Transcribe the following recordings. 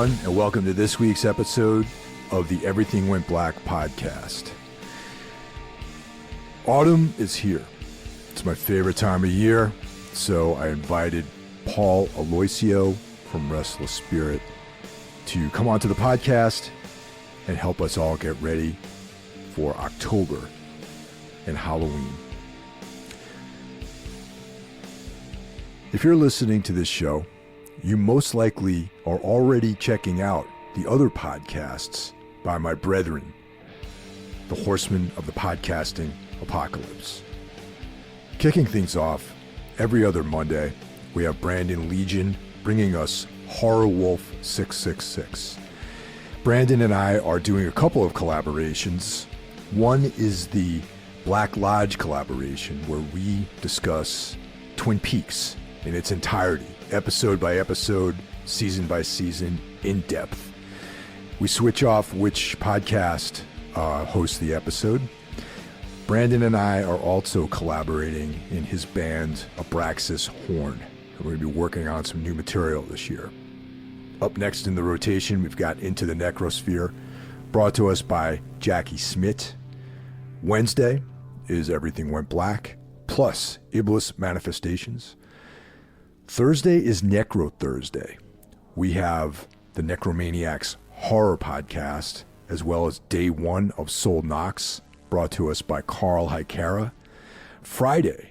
everyone, and welcome to this week's episode of the Everything Went Black podcast. Autumn is here. It's my favorite time of year, so I invited Paul Aloisio from Restless Spirit to come onto the podcast and help us all get ready for October and Halloween. If you're listening to this show, you most likely are already checking out the other podcasts by my brethren, the horsemen of the podcasting apocalypse. Kicking things off, every other Monday, we have Brandon Legion bringing us Horror Wolf 666. Brandon and I are doing a couple of collaborations. One is the Black Lodge collaboration, where we discuss Twin Peaks in its entirety, episode by episode, season by season, in depth. We switch off which podcast hosts the episode. Brandon and I are also collaborating in his band Abraxas Horn. We're going to be working on some new material this year. Up next in the rotation, we've got Into the Necrosphere, brought to us by Jackie Smith. Wednesday is Everything Went Black, plus Iblis Manifestations. Thursday is Necro Thursday. We have the Necromaniacs Horror Podcast, as well as Day 1 of Soul Knox, brought to us by Carl Hikara. Friday,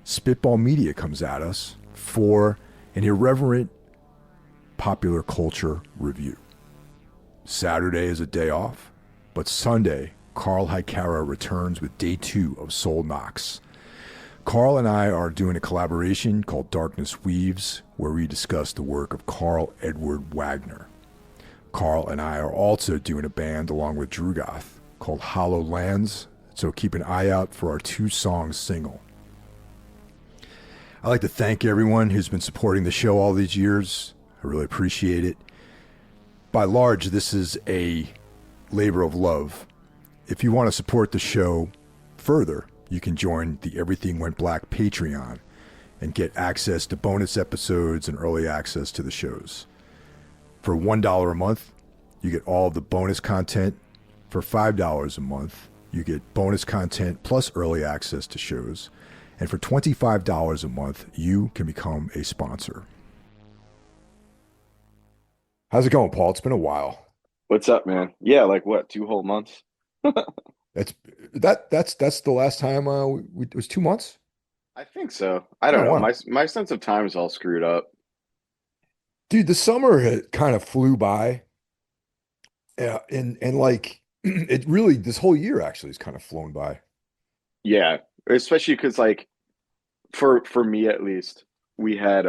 Spitball Media comes at us for an irreverent popular culture review. Saturday is a day off, but Sunday, Carl Hikara returns with Day 2 of Soul Knox. Carl and I are doing a collaboration called Darkness Weaves, where we discuss the work of Carl Edward Wagner. Carl and I are also doing a band along with Drugoth called Hollow Lands, so keep an eye out for our 2-song single. I'd like to thank everyone who's been supporting the show all these years. I really appreciate it. By large, this is a labor of love. If you want to support the show further, you can join the Everything Went Black Patreon and get access to bonus episodes and early access to the shows. For $1 a month, you get all of the bonus content. For $5 a month, you get bonus content plus early access to shows. And for $25 a month, you can become a sponsor. How's it going, Paul? It's been a while. What's up, man? Yeah, like what, 2 whole months? That's the last time it was 2 months. I think so. I don't Oh, know. wow. My sense of time is all screwed up. Dude, the summer had kind of flew by. Yeah, and like it really, this whole year actually has kind of flown by. Yeah, especially because like for me at least, we had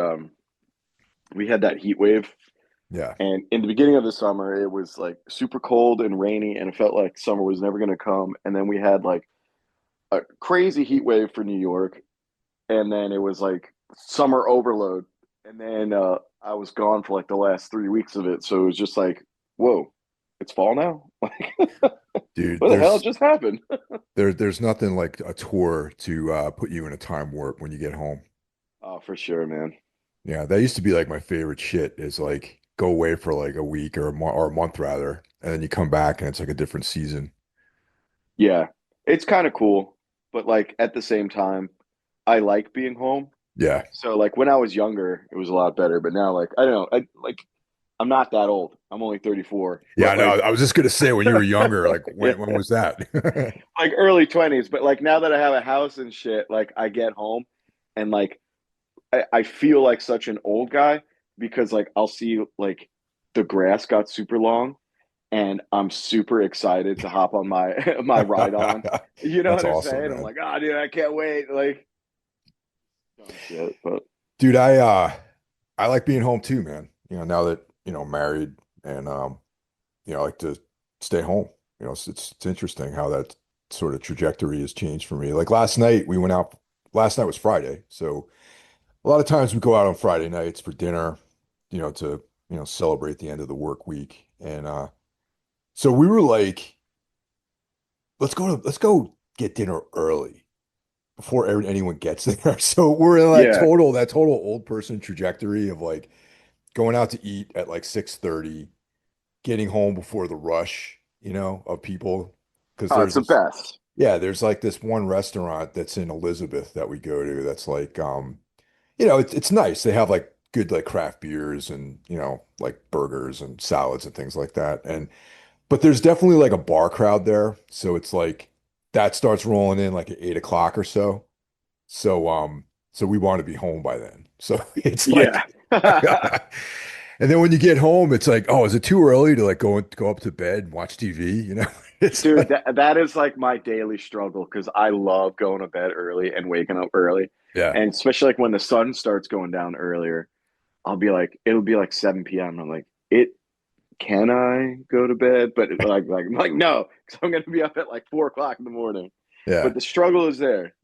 we had that heat wave, Yeah. and in the beginning of the summer it was like super cold and rainy, and it felt like summer was never going to come. And then we had like a crazy heat wave for New York, and then it was like summer overload, and then I was gone for like the last 3 weeks of it, so it was just like, whoa, it's fall now. Like, Dude, what the hell just happened? there's nothing like a tour to put you in a time warp when you get home. Oh, for sure, man. Yeah, that used to be like my favorite shit is like go away for like a week or a month rather, and then you come back and it's like a different season. Yeah, it's kind of cool, but like at the same time, I like being home. Yeah. So like when I was younger, it was a lot better, but now like I don't know, I'm not that old. I'm only 34, Yeah, I but know. like I was just gonna say when you were younger, like yeah, when was that? like early 20s, but like now that I have a house and shit, like I get home and like I feel like such an old guy because like I'll see like the grass got super long and I'm super excited to hop on my my ride on. You know That's what I'm awesome, saying? I'm man. like, oh dude, I can't wait. Like dumb shit. But Dude, I like being home too, man. Now that, married and I like to stay home. It's interesting how that sort of trajectory has changed for me. Like last night we went out, last night was Friday. So a lot of times we go out on Friday nights for dinner, to, celebrate the end of the work week. And so we were like, let's go get dinner early before anyone gets there. So we're in yeah, that total old person trajectory of like going out to eat at like 6:30, getting home before the rush, of people. Because Oh, it's there's the this, best. yeah, there's like this one restaurant that's in Elizabeth that we go to that's like, it's nice. They have like good like craft beers and, like burgers and salads and things like that. But there's definitely like a bar crowd there. So it's like that starts rolling in like at 8 o'clock or so. So, so we want to be home by then. So it's Yeah. like, and then when you get home, it's like, oh, is it too early to like go up to bed and watch TV? It's Dude, like, that is like my daily struggle because I love going to bed early and waking up early. yeah, And especially like when the sun starts going down earlier, it'll be like 7 p.m. I'm like, can I go to bed? But I'm like, no, because I'm going to be up at like 4 o'clock in the morning. yeah, But the struggle is there.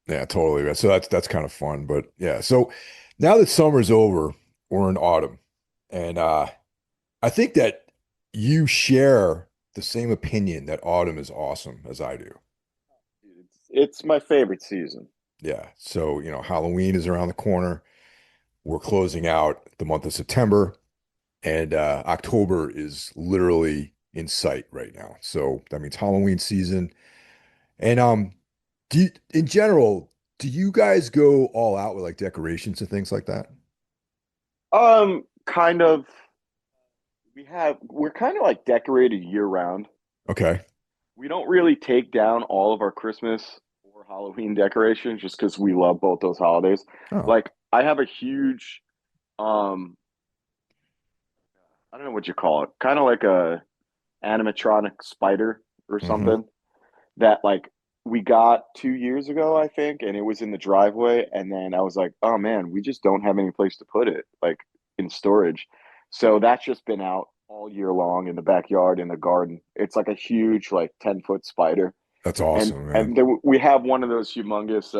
yeah, totally. So that's kind of fun. But yeah, so now that summer's over, we're in autumn, and I think that you share the same opinion that autumn is awesome as I do. It's my favorite season. Yeah. So, Halloween is around the corner. We're closing out the month of September, and October is literally in sight right now. So that means Halloween season. And in general, do you guys go all out with like decorations and things like that? Kind of. We're kind of like decorated year round. Okay. We don't really take down all of our Christmas or Halloween decorations just because we love both those holidays. Oh. Like I have a huge, um, I don't know what you call it, kind of like a animatronic spider or Hmm. something that like we got 2 years ago, I think, and it was in the driveway. And then I was like, oh man, we just don't have any place to put it, like in storage. So that's just been out all year long in the backyard in the garden. It's like a huge, like 10-foot spider. That's And awesome, man. and then we have one of those humongous,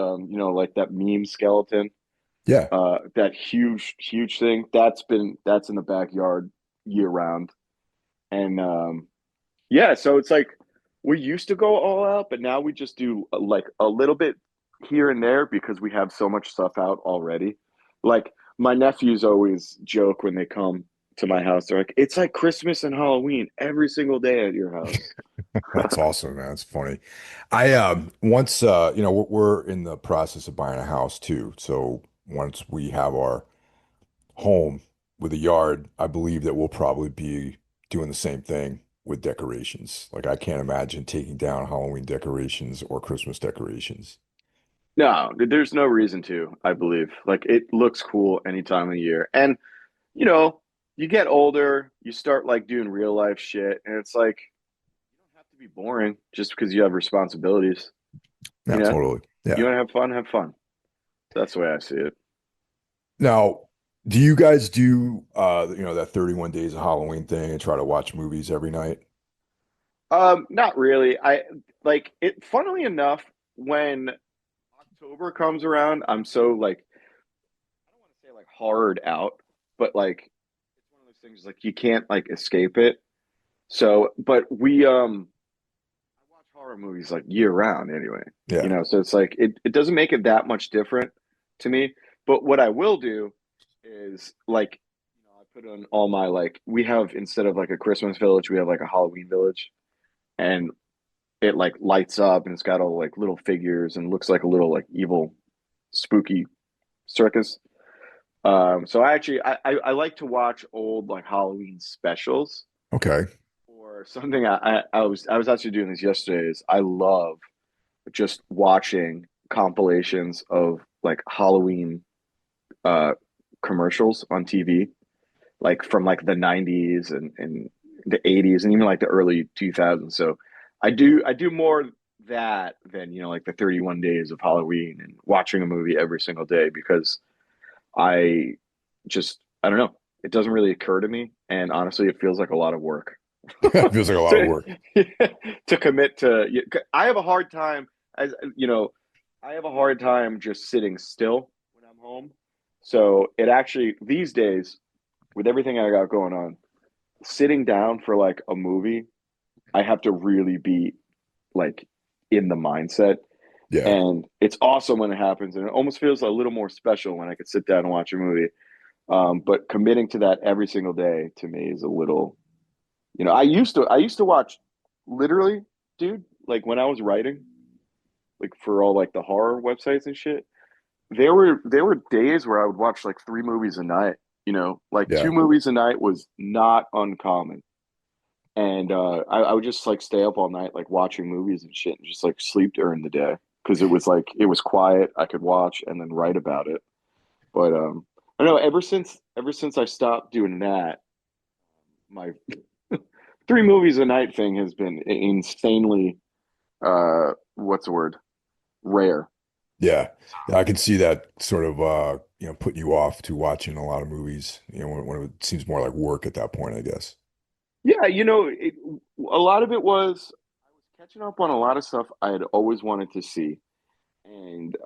like that meme skeleton, Yeah. that huge thing. That's in the backyard year round. And yeah, so it's like we used to go all out, but now we just do like a little bit here and there because we have so much stuff out already. Like my nephews always joke when they come to my house. They're like, "It's like Christmas and Halloween every single day at your house." That's awesome, man. It's funny. I once we're in the process of buying a house too. So once we have our home with a yard, I believe that we'll probably be doing the same thing with decorations. Like I can't imagine taking down Halloween decorations or Christmas decorations. No, there's no reason to, I believe. Like it looks cool any time of year. And you know, you get older, you start like doing real life shit, and it's like you don't have to be boring just because you have responsibilities. You Yeah, know, totally. you Yeah. want to have fun, have fun. That's the way I see it. Now, do you guys do that 31 days of Halloween thing and try to watch movies every night? Not really. I like it. Funnily enough, when October comes around, I'm so like I don't want to say like hard out, but like it's one of those things like you can't like escape it. So, but I watch horror movies like year round anyway. Yeah. So it's like it doesn't make it that much different to me. But what I will do is like I put on all my like we have instead of like a Christmas village, we have like a Halloween village, and it like lights up and it's got all like little figures and looks like a little like evil, spooky circus. So I like to watch old like Halloween specials Okay. or something. I was actually doing this yesterday. Is I love just watching compilations of like Halloween uh commercials on TV, like from like the 90s and the 80s and even like the early 2000s. So I do more that than like the 31 days of Halloween and watching a movie every single day because I I don't know. It doesn't really occur to me, and honestly, it feels like a lot of work It feels like a lot of to work. to commit to. I have a hard time, as I have a hard time just sitting still when I'm home. So it actually these days, with everything I got going on, sitting down for like a movie, I have to really be like in the mindset. Yeah. And it's awesome when it happens, and it almost feels a little more special when I could sit down and watch a movie. But committing to that every single day to me is a little, I used to watch literally, dude, like when I was writing, like for all like the horror websites and shit, there were days where I would watch like three movies a night, like two Yeah. movies a night was not uncommon. And I would just like stay up all night, like watching movies and shit, and just like sleep during the day because it was quiet. I could watch and then write about it. But I don't know. Ever since I stopped doing that, my three movies a night thing has been insanely what's the word? Rare. Yeah. Yeah, I can see that sort of putting you off to watching a lot of movies, when it seems more like work at that point, I guess. Yeah, a lot of it was I was catching up on a lot of stuff I had always wanted to see, and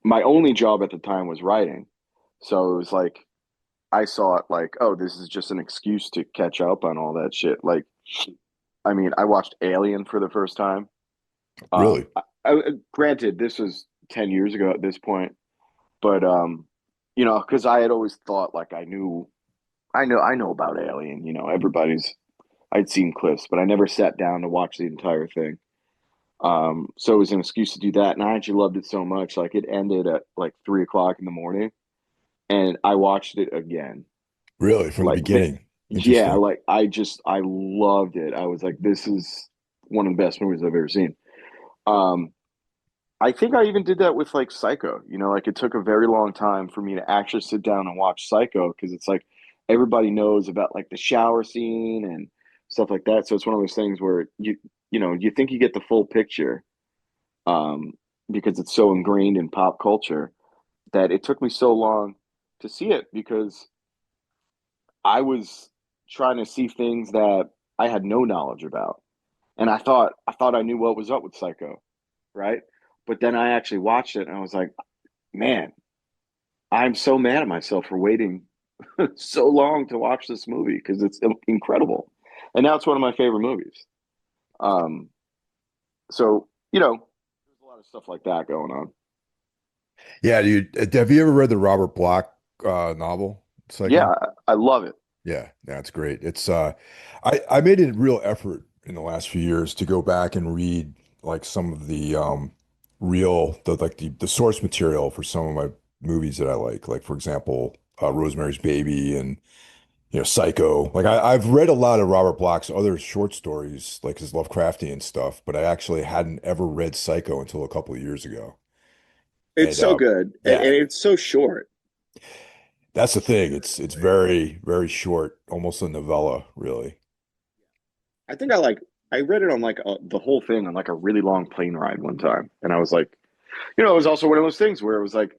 my only job at the time was writing, so it was like I saw it like, oh, this is just an excuse to catch up on all that shit. Like, I mean, I watched Alien for the first time. Really? Granted, this was 10 years ago at this point, but because I had always thought like I know about Alien. I'd seen clips, but I never sat down to watch the entire thing. So it was an excuse to do that, and I actually loved it so much. Like it ended at like 3 o'clock in the morning, and I watched it again. Really? From the Like, beginning? yeah, Interesting. like I loved it. I was like, this is one of the best movies I've ever seen. Um, I think I even did that with like Psycho. Like it took a very long time for me to actually sit down and watch Psycho because it's like everybody knows about like the shower scene and stuff like that. So it's one of those things where you think you get the full picture, um, because it's so ingrained in pop culture that it took me so long to see it because I was trying to see things that I had no knowledge about. And I thought I knew what was up with Psycho, right? But then I actually watched it and I was like, man, I'm so mad at myself for waiting so long to watch this movie because it's incredible. And now it's one of my favorite movies. Um, so, there's a lot of stuff like that going on. Yeah, dude. Have you ever read the Robert Bloch novel, Yeah, Psycho? I love it. Yeah, that's great. I made a real effort in the last few years to go back and read like some of the the source material for some of my movies that I like. Like for example, Rosemary's Baby and Psycho. Like I've read a lot of Robert Bloch's other short stories, like his Lovecraftian stuff, but I actually hadn't ever read Psycho until a couple of years ago. It's And so good. And yeah, it's so short. that's the thing. It's very, very short, almost a novella, really. I think I read it on like the whole thing on like a really long plane ride one time. And I was like, it was also one of those things where it was like,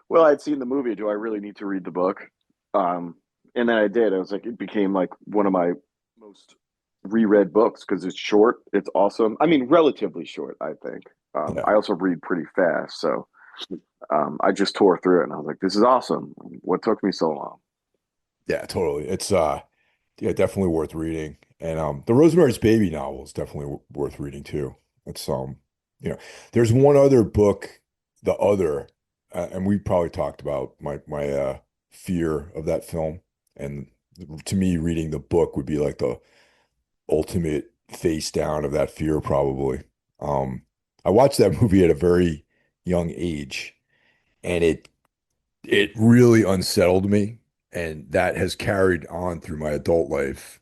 well, I'd seen the movie. Do I really need to read the book? Um, and then I did. I was like, it became like one of my most reread books because it's short. It's awesome. I mean, relatively short, I think. Yeah. I also read pretty fast. So I just tore through it and I was like, this is awesome. What took me so long? Yeah, totally. It's yeah, definitely worth reading. And the Rosemary's Baby novel is definitely worth reading too. It's you know, there's one other book, The Other, and we probably talked about my fear of that film. And to me, reading the book would be like the ultimate face down of that fear, probably. Um, I watched that movie at a very young age, and it really unsettled me, and that has carried on through my adult life.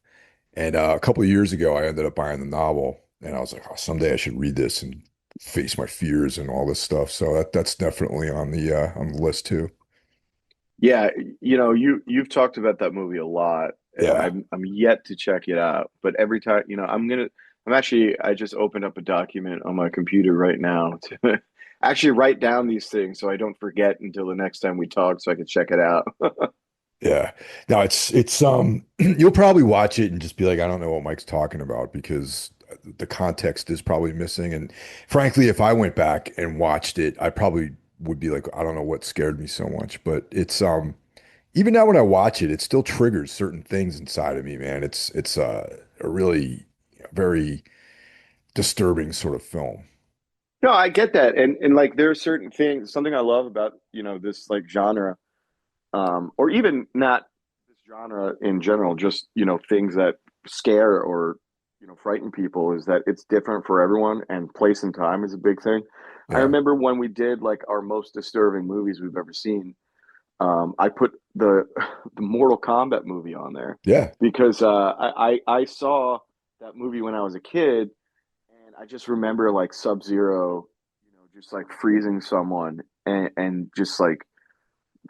And a couple of years ago, I ended up buying the novel, and I was like, oh, someday I should read this and face my fears and all this stuff. So that's definitely on the list too. Yeah, you've talked about that movie a lot, and Yeah. I'm yet to check it out. But every time, I just opened up a document on my computer right now to actually write down these things so I don't forget until the next time we talk, so I can check it out. Yeah. No, it's you'll probably watch it and just be like, I don't know what Mike's talking about because the context is probably missing. And frankly, if I went back and watched it, I probably would be like, I don't know what scared me so much. But it's even now when I watch it, it still triggers certain things inside of me, man. It's a really very disturbing sort of film. No, I get that, and like there are certain things. Something I love about this like genre. or even not this genre in general, just things that scare or frighten people, is that it's different for everyone, and place and time is a big thing. I Yeah. remember when we did like our most disturbing movies we've ever seen. I put the the Mortal Kombat movie on there Yeah. because I saw that movie when I was a kid, and I just remember like Sub Zero, just like freezing someone and just like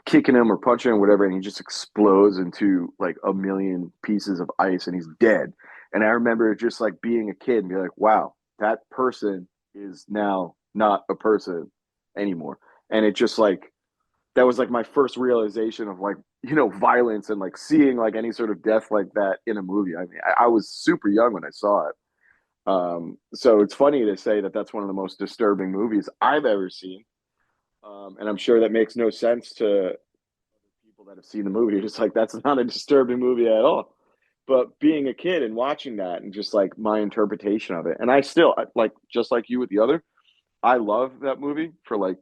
kicking him or punching him or whatever, and he just explodes into like a million pieces of ice and he's dead. And I remember just like being a kid and be like, wow, that person is now not a person anymore. And it just like that was like my first realization of like violence and like seeing like any sort of death like that in a movie. I mean, I was super young when I saw it. So it's funny to say that that's one of the most disturbing movies I've ever seen. And I'm sure that makes no sense to people that have seen the movie. Just like that's not a disturbing movie at all. But being a kid and watching that and just like my interpretation of it, and I still like just like you with the other, I love that movie for like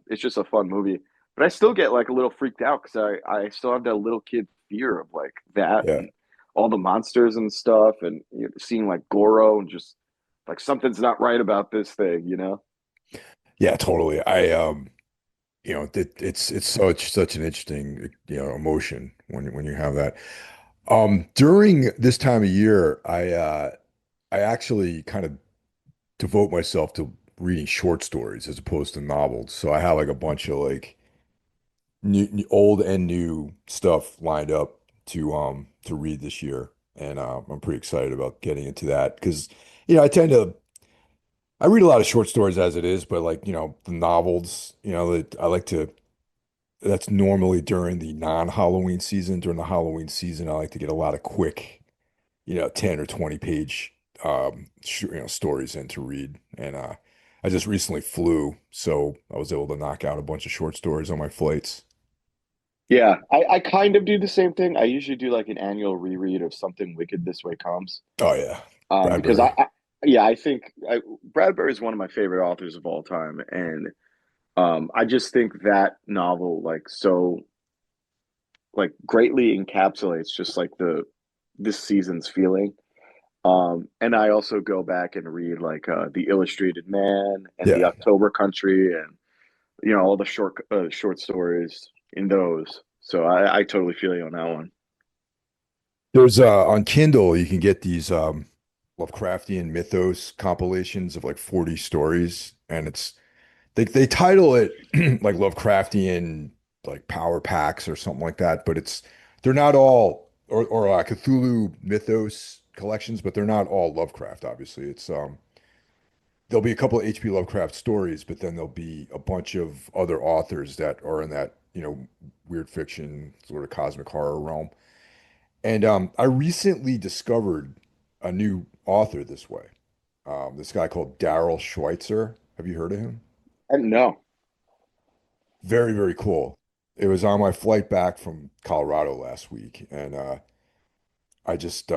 it's just a fun movie. But I still get like a little freaked out because I still have that little kid fear of like that Yeah. and all the monsters and stuff, and seeing like Goro and just like something's not right about this thing. Yeah, totally. It's such an interesting, emotion when you have that. During this time of year, I actually kind of devote myself to reading short stories as opposed to novels. So I have like a bunch of like old and new stuff lined up to read this year, and I'm pretty excited about getting into that because I read a lot of short stories as it is, but like the novels, that I like to. That's normally during the non-Halloween season. During the Halloween season, I like to get a lot of quick, 10 or 20 page stories in to read. And I just recently flew, so I was able to knock out a bunch of short stories on my flights. Yeah, I kind of do the same thing. I usually do like an annual reread of Something Wicked This Way Comes. Oh yeah. Because Bradbury. yeah, I think Bradbury is one of my favorite authors of all time, and I just think that novel like so like greatly encapsulates just like the this season's feeling. And I also go back and read like The Illustrated Man and The Yeah. October Country, and all the short stories in those. So I totally feel you on that one. There's on Kindle you can get these Lovecraftian mythos compilations of like 40 stories, and they title it like Lovecraftian like power packs or something like that, but they're not all or Cthulhu mythos collections, but they're not all Lovecraft, obviously. There'll be a couple of H.P. Lovecraft stories, but then there'll be a bunch of other authors that are in that, weird fiction, sort of cosmic horror realm. And I recently discovered a new author this way. This guy called Daryl Schweitzer. Have you heard of him? And no, Very, very cool. It was on my flight back from Colorado last week, and I just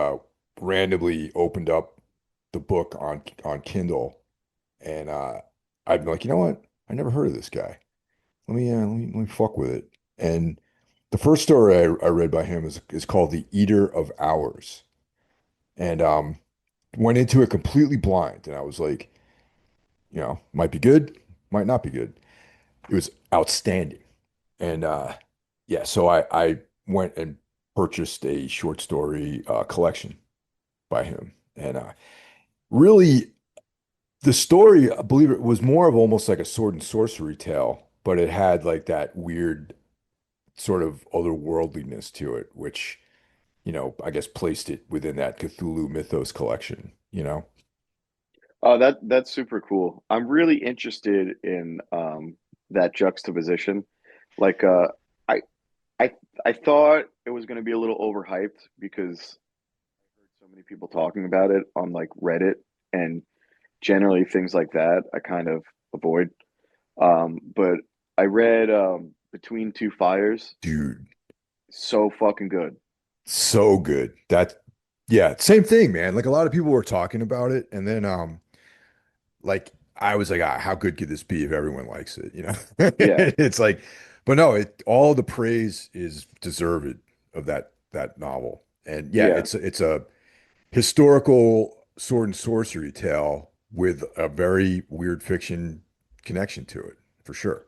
randomly opened up the book on Kindle, and I'd be like, you know what? I never heard of this guy. Let me fuck with it. And the first story I read by him is called The Eater of Hours, and went into it completely blind, and I was like, might be good, might not be good. It was outstanding. And yeah, so I went and purchased a short story collection by him. And really, the story, I believe it was more of almost like a sword and sorcery tale, but it had like that weird sort of otherworldliness to it, which, I guess placed it within that Cthulhu Mythos collection. oh that's super cool. I'm really interested in that juxtaposition. Like I I I thought it was going to be a little overhyped because I heard so many people talking about it on like Reddit, and generally things like that I kind of avoid. But I read Between Two Fires. Dude, So fucking good. so good. Yeah, same thing, man. Like a lot of people were talking about it, and then like I was like, how good could this be if everyone likes it? Yeah. It's like, But no, it all the praise is deserved of that novel. And yeah, Yeah. it's a historical sword and sorcery tale with a very weird fiction connection to it, for sure.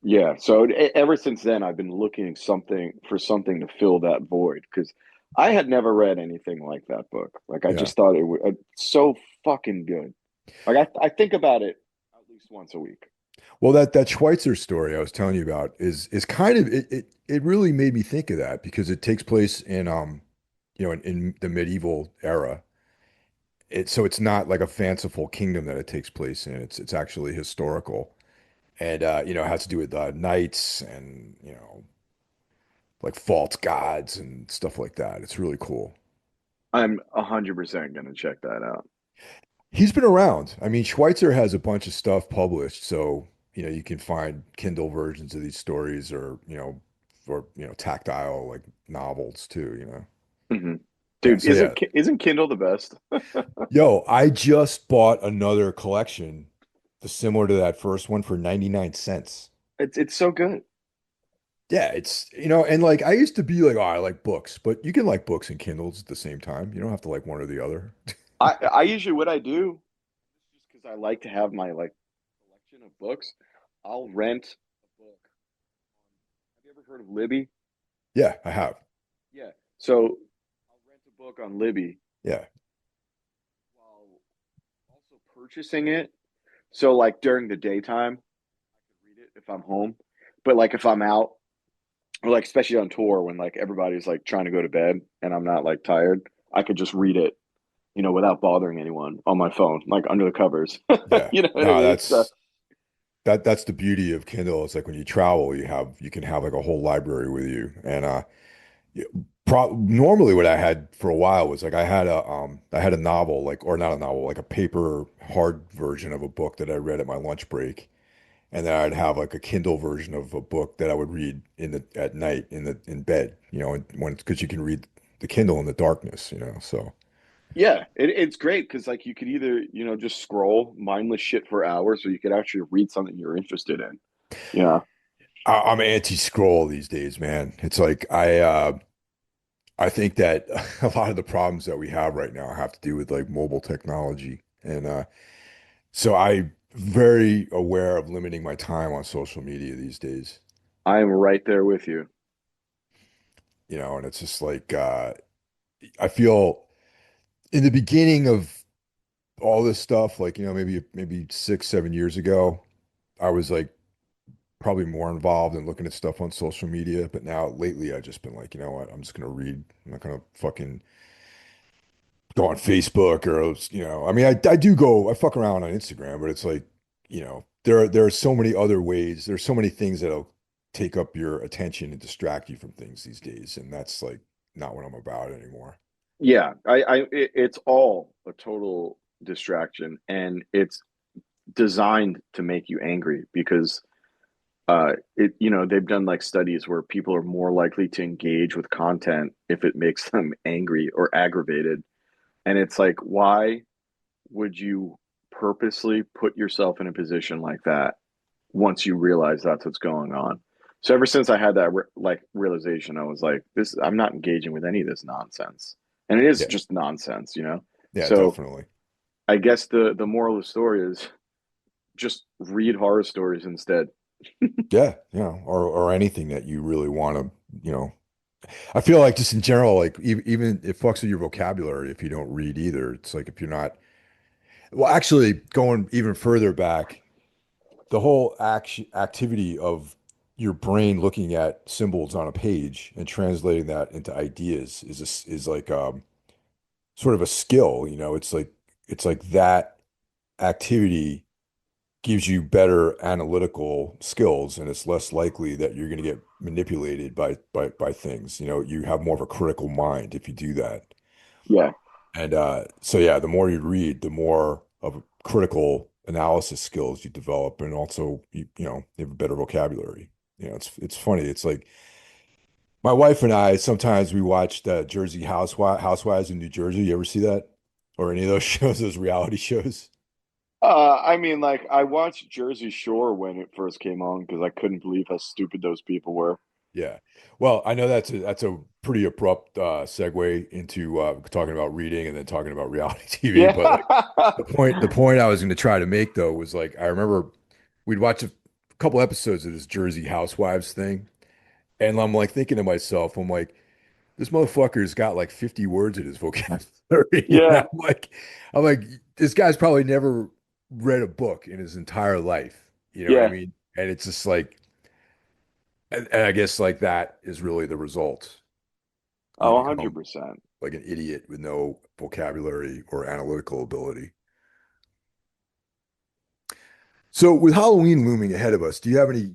Yeah, so ever since then, I've been looking something to fill that void because I had never read anything like that book. Like I Yeah. just thought it was so fucking good. Like I think about it at least once a week. Well, that Schweitzer story I was telling you about is kind of it really made me think of that because it takes place in in the medieval era. So it's not like a fanciful kingdom that it takes place in. It's actually historical. And it has to do with knights and like false gods and stuff like that. It's really cool. I'm 100% gonna check that out. He's been around. I mean, Schweitzer has a bunch of stuff published, so you can find Kindle versions of these stories, or tactile like novels too. Hmm. Yeah, Dude, so yeah. isn't Kindle the best? Yo, I just bought another collection similar to that first one for 99 cents. It's so good. Yeah, and like I used to be like, oh, I like books, but you can like books and Kindles at the same time. You don't have to like one or the other. I usually what I do just because I like to have my like collection of books. I'll rent a book. Have you ever heard of Libby? Yeah, I have. Yeah. So I'll rent a book on Libby Yeah. while also purchasing it. So like during the daytime, I could read it if I'm home. But like if I'm out, or like especially on tour when like everybody's like trying to go to bed and I'm not like tired, I could just read it, without bothering anyone on my phone, like under the covers. Yeah. You know what I No, mean? So that's the beauty of Kindle. It's like when you travel, you can have like a whole library with you. And normally what I had for a while was like I had a novel, like, or not a novel, like a paper hard version of a book that I read at my lunch break. And then I'd have like a Kindle version of a book that I would read at night in bed, because you can read the Kindle in the darkness. So yeah, it's great because like you could either, just scroll mindless shit for hours or you could actually read something you're interested in. Yeah. I'm anti-scroll these days, man. It's like I think that a lot of the problems that we have right now have to do with like mobile technology. And so I'm very aware of limiting my time on social media these days, I am right there with you. and it's just like I feel in the beginning of all this stuff, like, maybe 6, 7 years ago, I was like probably more involved in looking at stuff on social media. But now lately I've just been like, you know what, I'm just gonna read. I'm not gonna fucking go on Facebook or I mean, I fuck around on Instagram, but it's like, there are so many other ways. There's so many things that'll take up your attention and distract you from things these days, and that's like not what I'm about anymore. Yeah, it's all a total distraction, and it's designed to make you angry because they've done like studies where people are more likely to engage with content if it makes them angry or aggravated, and it's like, why would you purposely put yourself in a position like that once you realize that's what's going on? So ever since I had that realization, I was like, this I'm not engaging with any of this nonsense. And it is Yeah, just nonsense. yeah, So definitely. I guess the moral of the story is just read horror stories instead. Yeah, or anything that you really want to, I feel like just in general, like even it fucks with your vocabulary if you don't read either. It's like if you're not, well, actually going even further back, the whole activity of your brain looking at symbols on a page and translating that into ideas is like sort of a skill. It's like that activity gives you better analytical skills, and it's less likely that you're going to get manipulated by things. You have more of a critical mind if you do that. Yeah, And so yeah, the more you read, the more of critical analysis skills you develop, and also you have a better vocabulary. It's funny. It's like my wife and I sometimes we watch the Jersey Housewives in New Jersey. You ever see that? Or any of those shows, those reality shows? I mean, like I watched Jersey Shore when it first came on because I couldn't believe how stupid those people were. Yeah. Well, I know that's a pretty abrupt segue into talking about reading and then talking about reality TV. Yeah. But like the point I was going to try to make though was like I remember we'd watch a couple episodes of this Jersey Housewives thing, and I'm like thinking to myself, I'm like, this motherfucker's got like 50 words in his vocabulary. And Yeah. I'm like, this guy's probably never read a book in his entire life. You know what I Yeah. mean? And it's just like, and I guess like that is really the result. You Oh, become 100%. like an idiot with no vocabulary or analytical ability. So with Halloween looming ahead of us, do you have any,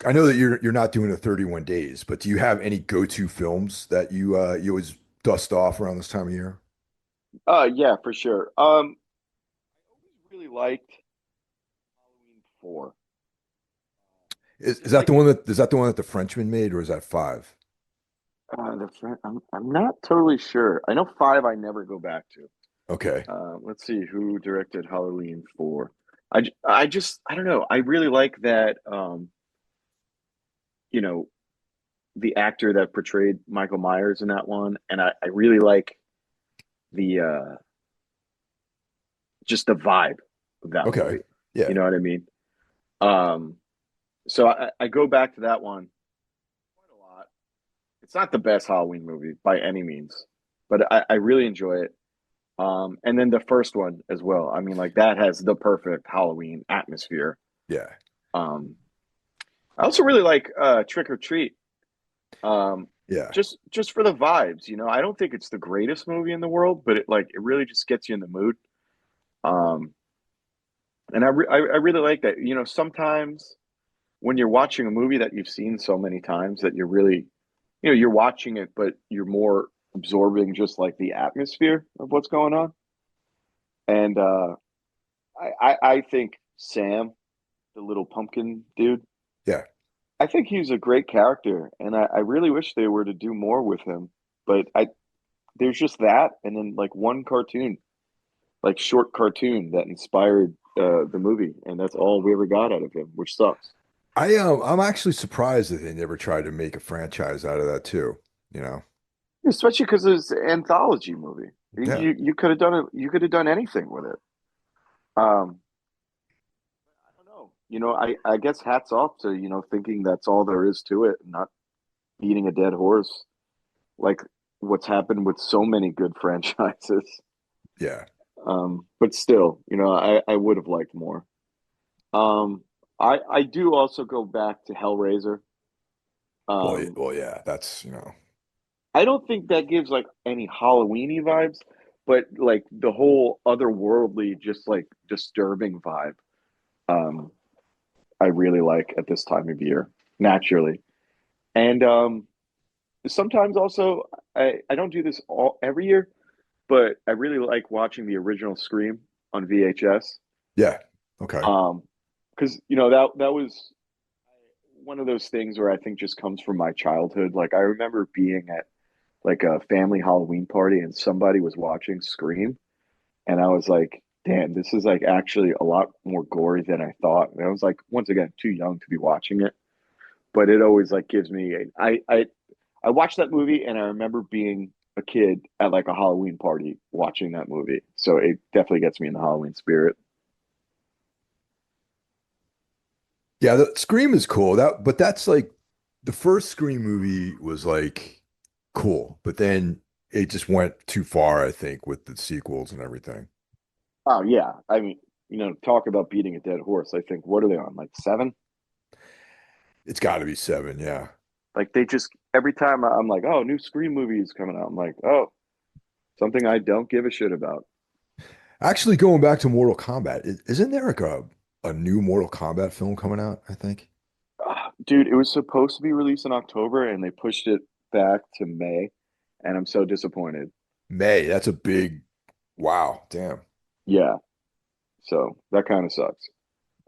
I know that you're not doing the 31 days, but do you have any go-to films that you always dust off around this time of year? Yeah, for sure. I always really liked Halloween 4. Is Just that like the one that the Frenchman made, or is that five? the friend, I'm not totally sure. I know 5 I never go back to. Okay. Let's see who directed Halloween 4. I just I don't know. I really like that you know, the actor that portrayed Michael Myers in that one, and I really like the just the vibe of that Okay. movie. You Yeah. know what I mean? Um, so I go back to that one quite a lot. It's not the best Halloween movie by any means, but I really enjoy it. And then the first one as well. I mean, like that has the perfect Halloween atmosphere. Yeah. Um, I also really like Trick or Treat. Um, Yeah. just for the vibes, you know. I don't think it's the greatest movie in the world, but it really just gets you in the mood. Um, and I really like that. You know, sometimes when you're watching a movie that you've seen so many times that you're really, you're watching it, but you're more absorbing just like the atmosphere of what's going on. And I think Sam, the little pumpkin dude, Yeah. I think he's a great character, and I really wish they were to do more with him. But there's just that, and then like one cartoon, like short cartoon that inspired the movie, and that's all we ever got out of him, which sucks. I'm actually surprised that they never tried to make a franchise out of that too. You know? Especially because it's an anthology movie. Yeah. You could have done it. You could have done anything with it. Um, I don't know. You know, I guess hats off to thinking that's all there is to it, and not beating a dead horse like what's happened with so many good franchises. Yeah. But still, I would have liked more. Um, I do also go back to Hellraiser. Um, Well, yeah. I don't think that gives like any Halloweeny vibes, but like the whole otherworldly, just like disturbing vibe. Um, I really like at this time of year, naturally. And sometimes also I don't do this all every year, but I really like watching the original Scream on VHS. Yeah. Okay. Because that was one of those things where I think just comes from my childhood. Like I remember being at like a family Halloween party and somebody was watching Scream, and I was like, "Damn, this is like actually a lot more gory than I thought." And I was like, once again, too young to be watching it, but it always like gives me. I watched that movie and I remember being a kid at like a Halloween party watching that movie, so it definitely gets me in the Halloween spirit. Yeah, the Scream is cool. But that's like the first Scream movie was like cool, but then it just went too far, I think, with the sequels and everything. Oh yeah, I mean, talk about beating a dead horse. I think what are they on like 7? It's got to be seven, yeah. Like they just every time I'm like, oh, new Scream movie is coming out. I'm like, oh, something I don't give a shit about. Actually, going back to Mortal Kombat, isn't there like a new Mortal Kombat film coming out, I think? Dude, it was supposed to be released in October and they pushed it back to May, and I'm so disappointed. May. That's a big wow, damn. Yeah, so that kind of sucks.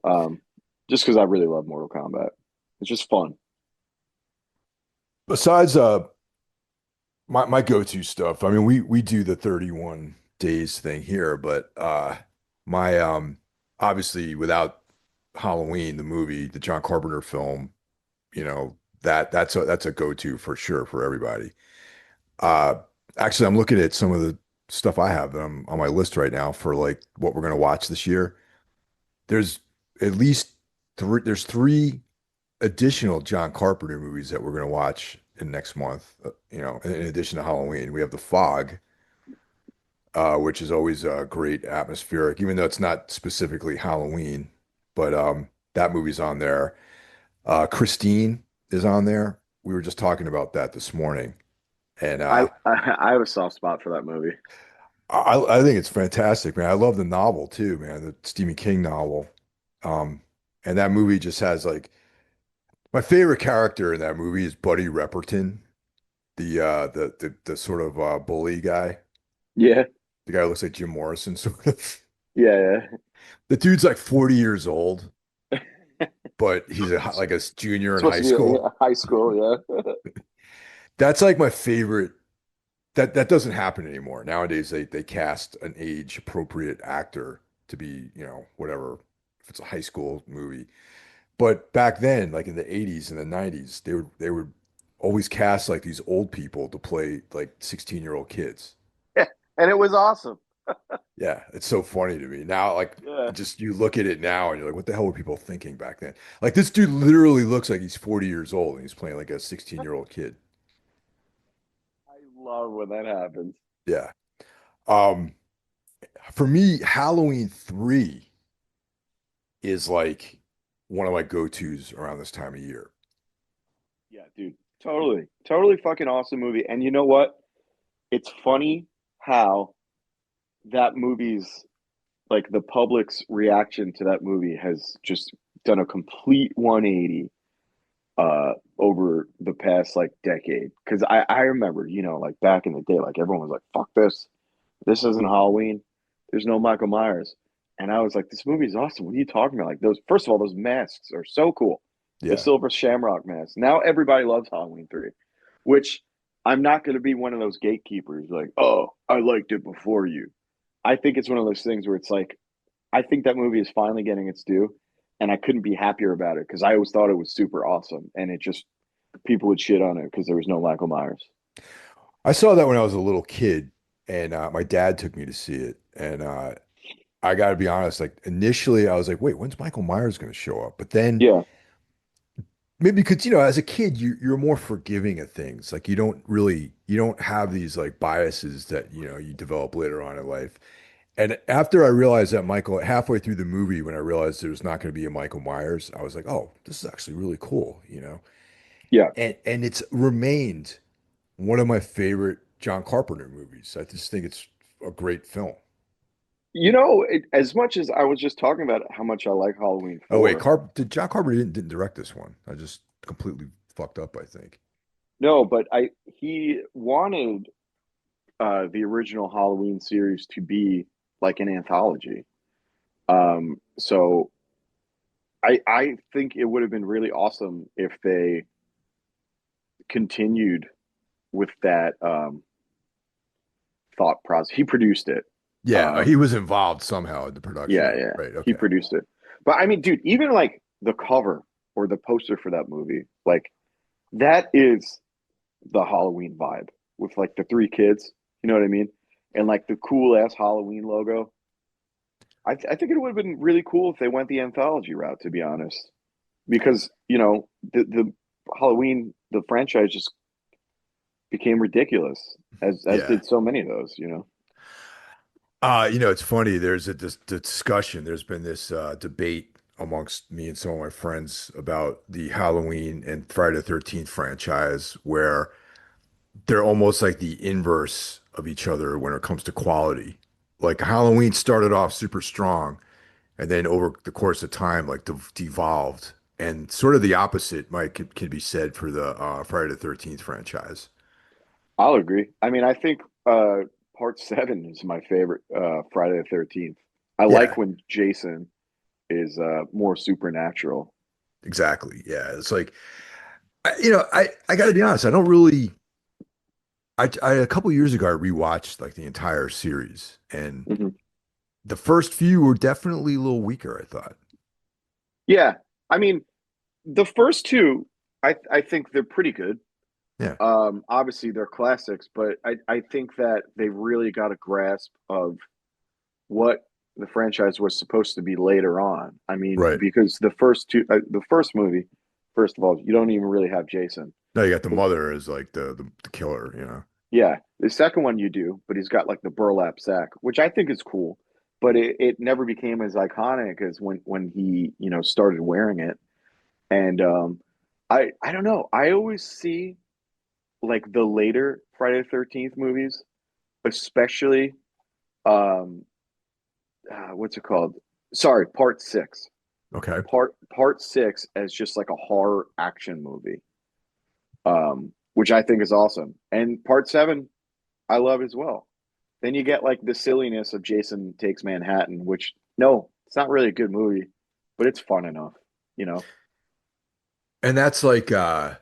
Um, just because I really love Mortal Kombat, it's just fun. Besides my go-to stuff, I mean we do the 31 days thing here, but my obviously without Halloween, the movie, the John Carpenter film, that's a go-to for sure for everybody. Uh, Actually, I'm looking at some of the stuff I have on my list right now for like what we're gonna watch this year. There's at least there's three additional John Carpenter movies that we're gonna watch in next month. In addition to Halloween, we have The Fog, which is always great atmospheric, even though it's not specifically Halloween. But that movie's on there. Christine is on there. We were just talking about that this morning, and I have a soft spot for that movie. I think it's fantastic, man. I love the novel too, man. The Stephen King novel, um, and that movie just has like my favorite character in that movie is Buddy Repperton, the sort of bully guy. Yeah, The guy who looks like Jim Morrison, sort of. yeah, The dude's like 40 years old, yeah. but he's like a junior in Supposed high to be school. a high school. Yeah, That's like my favorite. That doesn't happen anymore. Nowadays, they cast an age appropriate actor to be, whatever, if it's a high school movie. But back then, like in the 80s and the 90s, they would always cast like these old people to play like 16-year-old kids. yeah. And it was awesome. Yeah, it's so funny to me. Now, like Yeah, just you look at it now and you're like, what the hell were people thinking back then? Like this dude literally looks like he's 40 years old and he's playing like a 16-year-old kid. I love when that happens. Yeah. Um, for me, Halloween 3 is like one of my go-tos around this time of year. Yeah, dude, totally, totally fucking awesome movie. And you know what? It's funny how that movie's like the public's reaction to that movie has just done a complete 180 over the past like decade. Because I remember, like back in the day, like everyone was like, fuck this. This isn't Halloween. There's no Michael Myers. And I was like, this movie's awesome. What are you talking about? Like those, first of all, those masks are so cool. The Yeah. silver shamrock mask. Now everybody loves Halloween 3, which I'm not going to be one of those gatekeepers like, oh, I liked it before you. I think it's one of those things where it's like, I think that movie is finally getting its due. And I couldn't be happier about it because I always thought it was super awesome. And it just, people would shit on it because there was no Michael Myers. I saw that when I was a little kid and my dad took me to see it. And I got to be honest, like initially I was like, wait, when's Michael Myers going to show up? But then Yeah. maybe because, as a kid, you're more forgiving of things. Like you don't have these like biases that, you develop later on in life. And after I realized that Michael, halfway through the movie, when I realized there was not going to be a Michael Myers, I was like, oh, this is actually really cool. Yeah. And it's remained one of my favorite John Carpenter movies. I just think it's a great film. As much as I was just talking about how much I like Halloween Oh wait, 4, John Carpenter didn't direct this one. I just completely fucked up, I think. no, but he wanted the original Halloween series to be like an anthology. So I think it would have been really awesome if they continued with that thought process. He produced it. Yeah, he Um, was involved somehow in the production yeah, of it. yeah, Right. he Okay. produced it. But I mean, dude, even like the cover or the poster for that movie, like that is the Halloween vibe with like the three kids. You know what I mean? And like the cool ass Halloween logo. I think it would have been really cool if they went the anthology route, to be honest, because the Halloween the franchise just became ridiculous, as Yeah. did so many of those. You know? It's funny. There's this discussion. There's been this debate amongst me and some of my friends about the Halloween and Friday the 13th franchise, where they're almost like the inverse of each other when it comes to quality. Like Halloween started off super strong, and then over the course of time, like devolved. And sort of the opposite might can be said for the Friday the 13th franchise. I'll agree. I mean, I think Part 7 is my favorite Friday the 13th. I like Yeah, when Jason is more supernatural. exactly. Yeah, it's like I got to be honest. I don't really. A couple years ago, I rewatched like the entire series, and Hmm. The first few were definitely a little weaker, I thought. Yeah, I mean, the first two, I think they're pretty good. Yeah, Obviously they're classics, but I think that they really got a grasp of what the franchise was supposed to be later on. I mean, right. because the first movie, first of all, you don't even really have Jason. No, you got the mother as like the killer, you know. Yeah, the second one you do, but he's got like the burlap sack, which I think is cool, but it never became as iconic as when he, started wearing it. And I don't know. I always see like the later Friday the 13th movies, especially um what's it called? Sorry, part 6. Okay. Part 6 as just like a horror action movie. Which I think is awesome. And part 7 I love as well. Then you get like the silliness of Jason Takes Manhattan, which no, it's not really a good movie, but it's fun enough, you know. And that's like the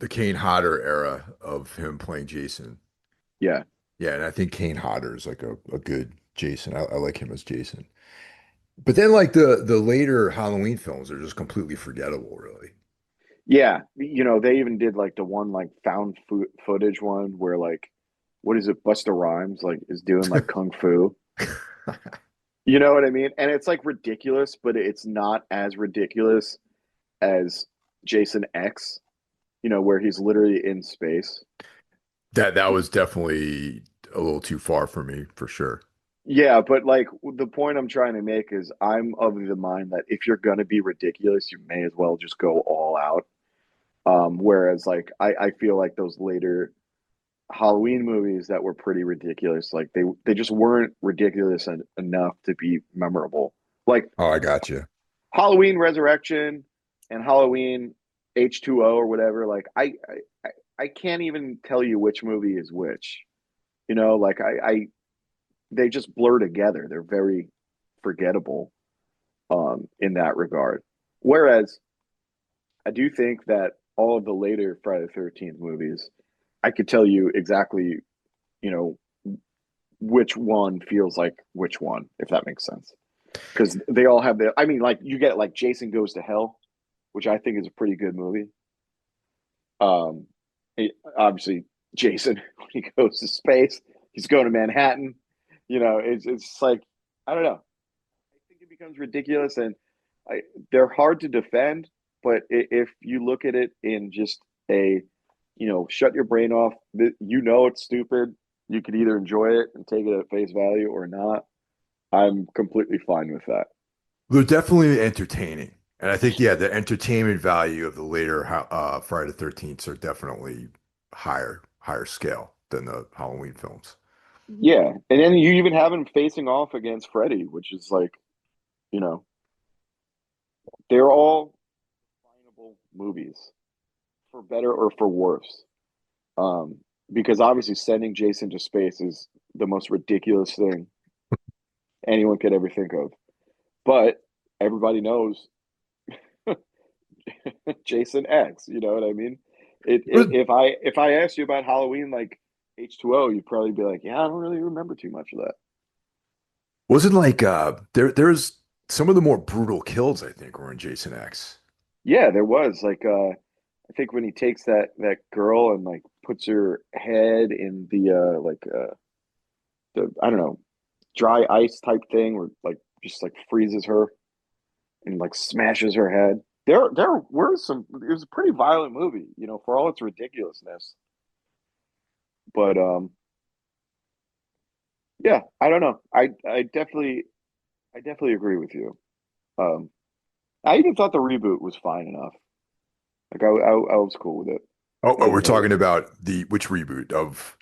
Kane Hodder era of him playing Jason. Yeah. Yeah, and I think Kane Hodder is like a good Jason. I like him as Jason. But then like the later Halloween films are just completely forgettable, really. Yeah, they even did like the one like found footage one where like what is it, Busta Rhymes like is doing like kung fu. You know what I mean? And it's like ridiculous, but it's not as ridiculous as Jason X, where he's literally in space. That was definitely a little too far for me, for sure. Yeah, but like the point I'm trying to make is I'm of the mind that if you're gonna be ridiculous, you may as well just go all out. Whereas like I feel like those later Halloween movies that were pretty ridiculous, like they just weren't ridiculous enough to be memorable. Like Oh, I got you. Halloween Resurrection and Halloween H2O or whatever, like I can't even tell you which movie is which. Like I they just blur together. They're very forgettable in that regard. Whereas I do think that all of the later Friday the 13th movies, I could tell you exactly, you know, which one feels like which one, if that makes sense. Because they all have I mean, like you get like Jason Goes to Hell, which I think is a pretty good movie. Um, Obviously, Jason when he goes to space, he's going to Manhattan. It's like I don't know. I think it becomes ridiculous, and I, they're hard to defend. But if you look at it in just shut your brain off. It's stupid. You could either enjoy it and take it at face value or not. I'm completely fine with that. They're definitely entertaining. And I think, yeah, the entertainment value of the later Friday the 13th are definitely higher scale than the Halloween films. Yeah, and then you even have him facing off against Freddy, which is like, you know, they're all definable movies for better or for worse. Um, because obviously sending Jason to space is the most ridiculous thing anyone could ever think of. But everybody knows Jason X. You know what I mean? If I asked you about Halloween like H2O, you'd probably be like, yeah, I don't really remember too much of that. Wasn't like there's some of the more brutal kills I think were in Jason X. Yeah, there was like I think when he takes that girl and like puts her head in the I don't know, dry ice type thing or like just like freezes her and like smashes her head. There were some it was a pretty violent movie, for all its ridiculousness. But yeah, I don't know. I definitely agree with you. Um I even thought the reboot was fine enough. Like I was cool with it. Oh, we're Wasn't really talking about the which reboot of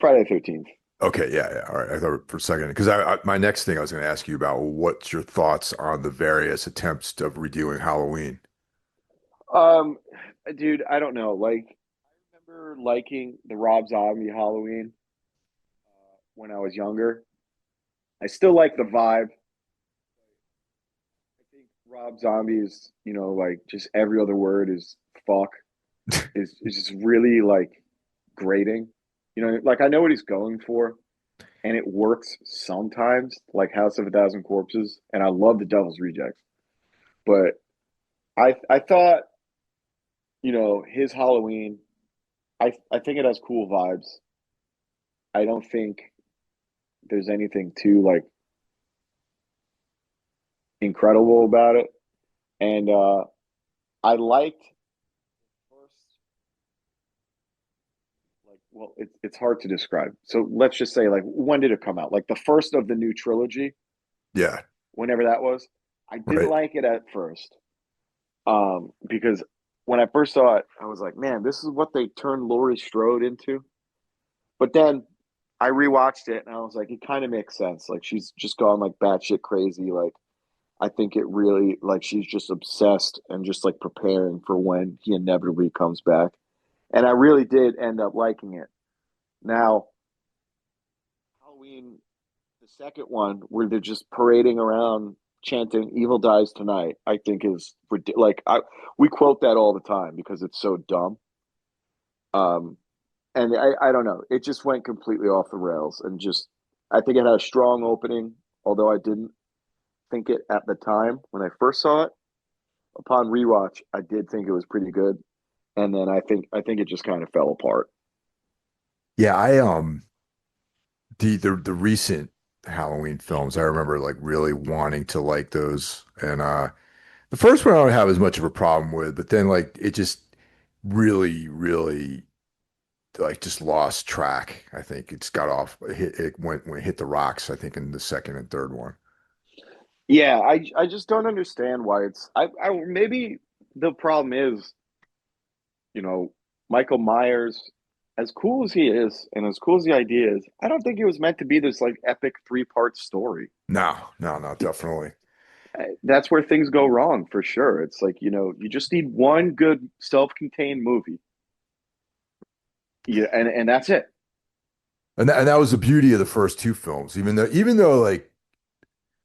Friday the 13th. okay, yeah, yeah. All right. I thought for a second because my next thing I was going to ask you about what's your thoughts on the various attempts of redoing Halloween? Um, Dude, I don't know. Like, I remember liking the Rob Zombie Halloween when I was younger. I still like the vibe. I think Rob Zombie's, like just every other word is fuck is just really like grating. Like I know what he's going for, and it works sometimes, like House of a Thousand Corpses, and I love The Devil's Rejects. But I thought, his Halloween, I think it has cool vibes. I don't think there's anything too like incredible about it. And I liked first, like, well, it's hard to describe. So let's just say, like, when did it come out? Like the first of the new trilogy, Yeah, whenever that was. I didn't right. like it at first, because when I first saw it, I was like, man, this is what they turned Laurie Strode into. But then I rewatched it and I was like, it kind of makes sense. Like she's just gone like batshit crazy. Like I think it really like she's just obsessed and just like preparing for when he inevitably comes back. And I really did end up liking it. Now, Halloween, the second one, where they're just parading around chanting "Evil dies tonight," I think is like we quote that all the time because it's so dumb. Um, and I don't know, it just went completely off the rails, and just I think it had a strong opening, although I didn't think it at the time when I first saw it. Upon rewatch, I did think it was pretty good, and then I think it just kind of fell apart. Yeah, I the recent Halloween films, I remember like really wanting to like those. And the first one I don't have as much of a problem with, but then like it just really, really like just lost track. I think it's got off it went when it hit the rocks, I think in the second and third one. Yeah, I just don't understand why it's I maybe the problem is, you know, Michael Myers, as cool as he is and as cool as the idea is, I don't think it was meant to be this like epic three-part story. No, no, no, definitely. That's where things go wrong for sure. It's like, you just need one good self-contained movie. Yeah, and that's it. And that was the beauty of the first two films, even though like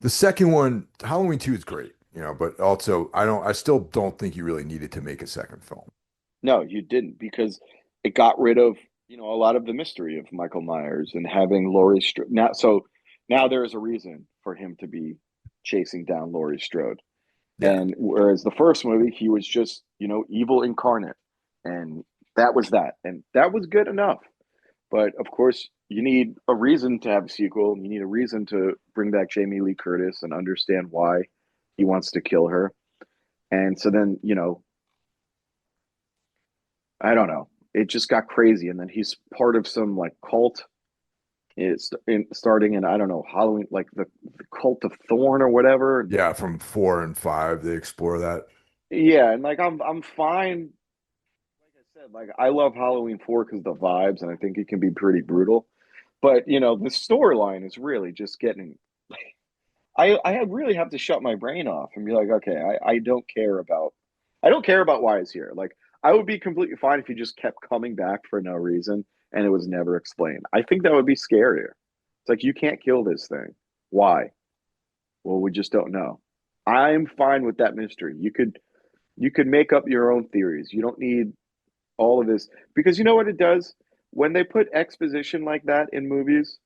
the second one, Halloween 2 is great, but also I still don't think you really needed to make a second film. No, you didn't because it got rid of, a lot of the mystery of Michael Myers and having Laurie Strode. Now there is a reason for him to be chasing down Laurie Strode. Yeah. And whereas the first movie, he was just, evil incarnate. And that was that. And that was good enough. But of course, you need a reason to have a sequel. You need a reason to bring back Jamie Lee Curtis and understand why he wants to kill her. And so then, I don't know. It just got crazy. And then he's part of some like cult. Starting in, I don't know, Halloween, like the cult of Thorn or whatever. Yeah, from 4 and 5, they explore that. Yeah, and like I'm fine. Like I said, like I love Halloween 4 because the vibes, and I think it can be pretty brutal. But the storyline is really just getting. I really have to shut my brain off and be like, okay, I don't care about why he's here. Like I would be completely fine if he just kept coming back for no reason and it was never explained. I think that would be scarier. It's like you can't kill this thing. Why? Well, we just don't know. I'm fine with that mystery. You could make up your own theories. You don't need all of this because you know what it does when they put exposition like that in movies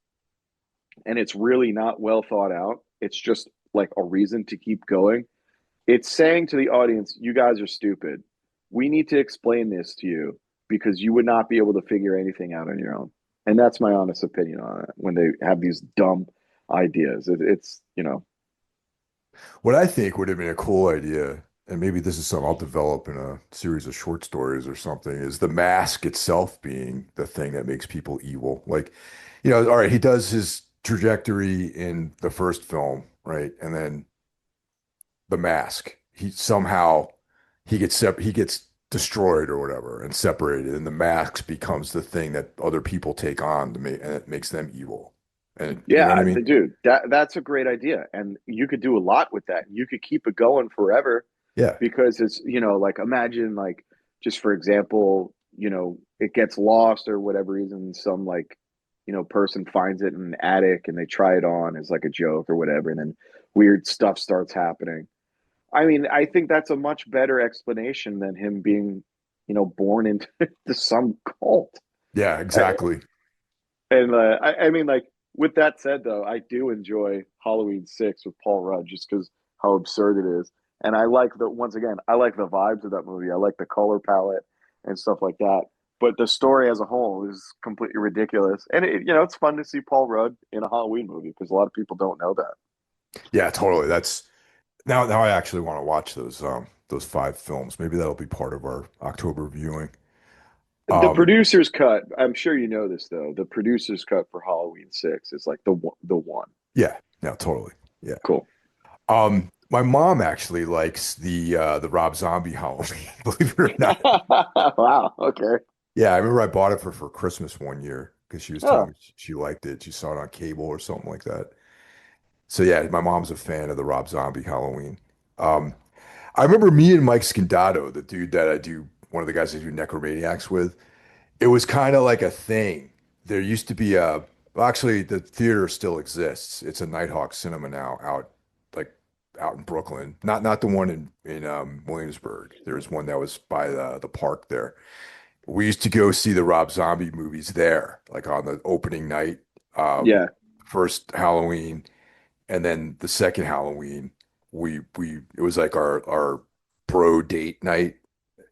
and it's really not well thought out. It's just like a reason to keep going. It's saying to the audience, you guys are stupid. We need to explain this to you because you would not be able to figure anything out on your own. And that's my honest opinion on it when they have these dumb ideas. It's. What I think would have been a cool idea, and maybe this is something I'll develop in a series of short stories or something, is the mask itself being the thing that makes people evil. Like, all right, he does his trajectory in the first film, right? And then the mask, he gets destroyed or whatever and separated, and the mask becomes the thing that other people take on and it makes them evil. And you know what I Yeah, mean? dude, that's a great idea. And you could do a lot with that. You could keep it going forever Yeah. because it's, like imagine like just for example, it gets lost or whatever reason, some like, person finds it in an attic and they try it on as like a joke or whatever, and then weird stuff starts happening. I mean, I think that's a much better explanation than him being, born into some cult. Yeah, I, exactly. and I mean, like With that said, though, I do enjoy Halloween 6 with Paul Rudd just because how absurd it is, and I like the once again, I like the vibes of that movie. I like the color palette and stuff like that. But the story as a whole is completely ridiculous, and it's fun to see Paul Rudd in a Halloween movie because a lot of people don't know that. Yeah, totally. That's now I actually want to watch those five films. Maybe that'll be part of our October viewing. The Um, producer's cut, I'm sure you know this though. The producer's cut for Halloween 6 is like the one. yeah, no, totally. Yeah. Cool. My mom actually likes the Rob Zombie Halloween, believe it or not. Wow. Okay. Yeah, I remember I bought it for Christmas one year because she was telling Oh, me she liked it. She saw it on cable or something like that. So yeah, my mom's a fan of the Rob Zombie Halloween. Um, I remember me and Mike Scandato, the dude that I do, one of the guys I do Necromaniacs with. It was kind of like a thing. There used to be well, actually, the theater still exists. It's a Nighthawk Cinema now, like out in Brooklyn. Not the one in Williamsburg. There's one that was by the park there. We used to go see the Rob Zombie movies there, like on the opening night, um, yeah, first Halloween, and then the second Halloween. We it was like our bro date night,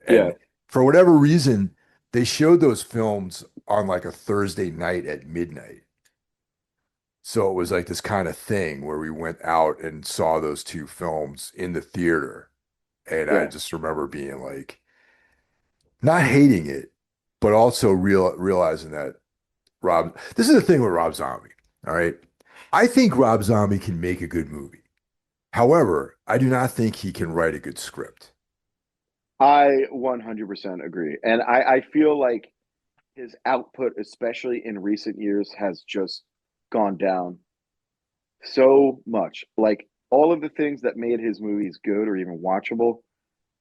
yeah, and for whatever reason, they showed those films on like a Thursday night at midnight. So it was like this kind of thing where we went out and saw those two films in the theater. And I yeah. just remember being like, not hating it, but also realizing that this is the thing with Rob Zombie. All right. I think Rob Zombie can make a good movie. However, I do not think he can write a good script. I 100% agree. And I feel like his output, especially in recent years, has just gone down so much. Like all of the things that made his movies good or even watchable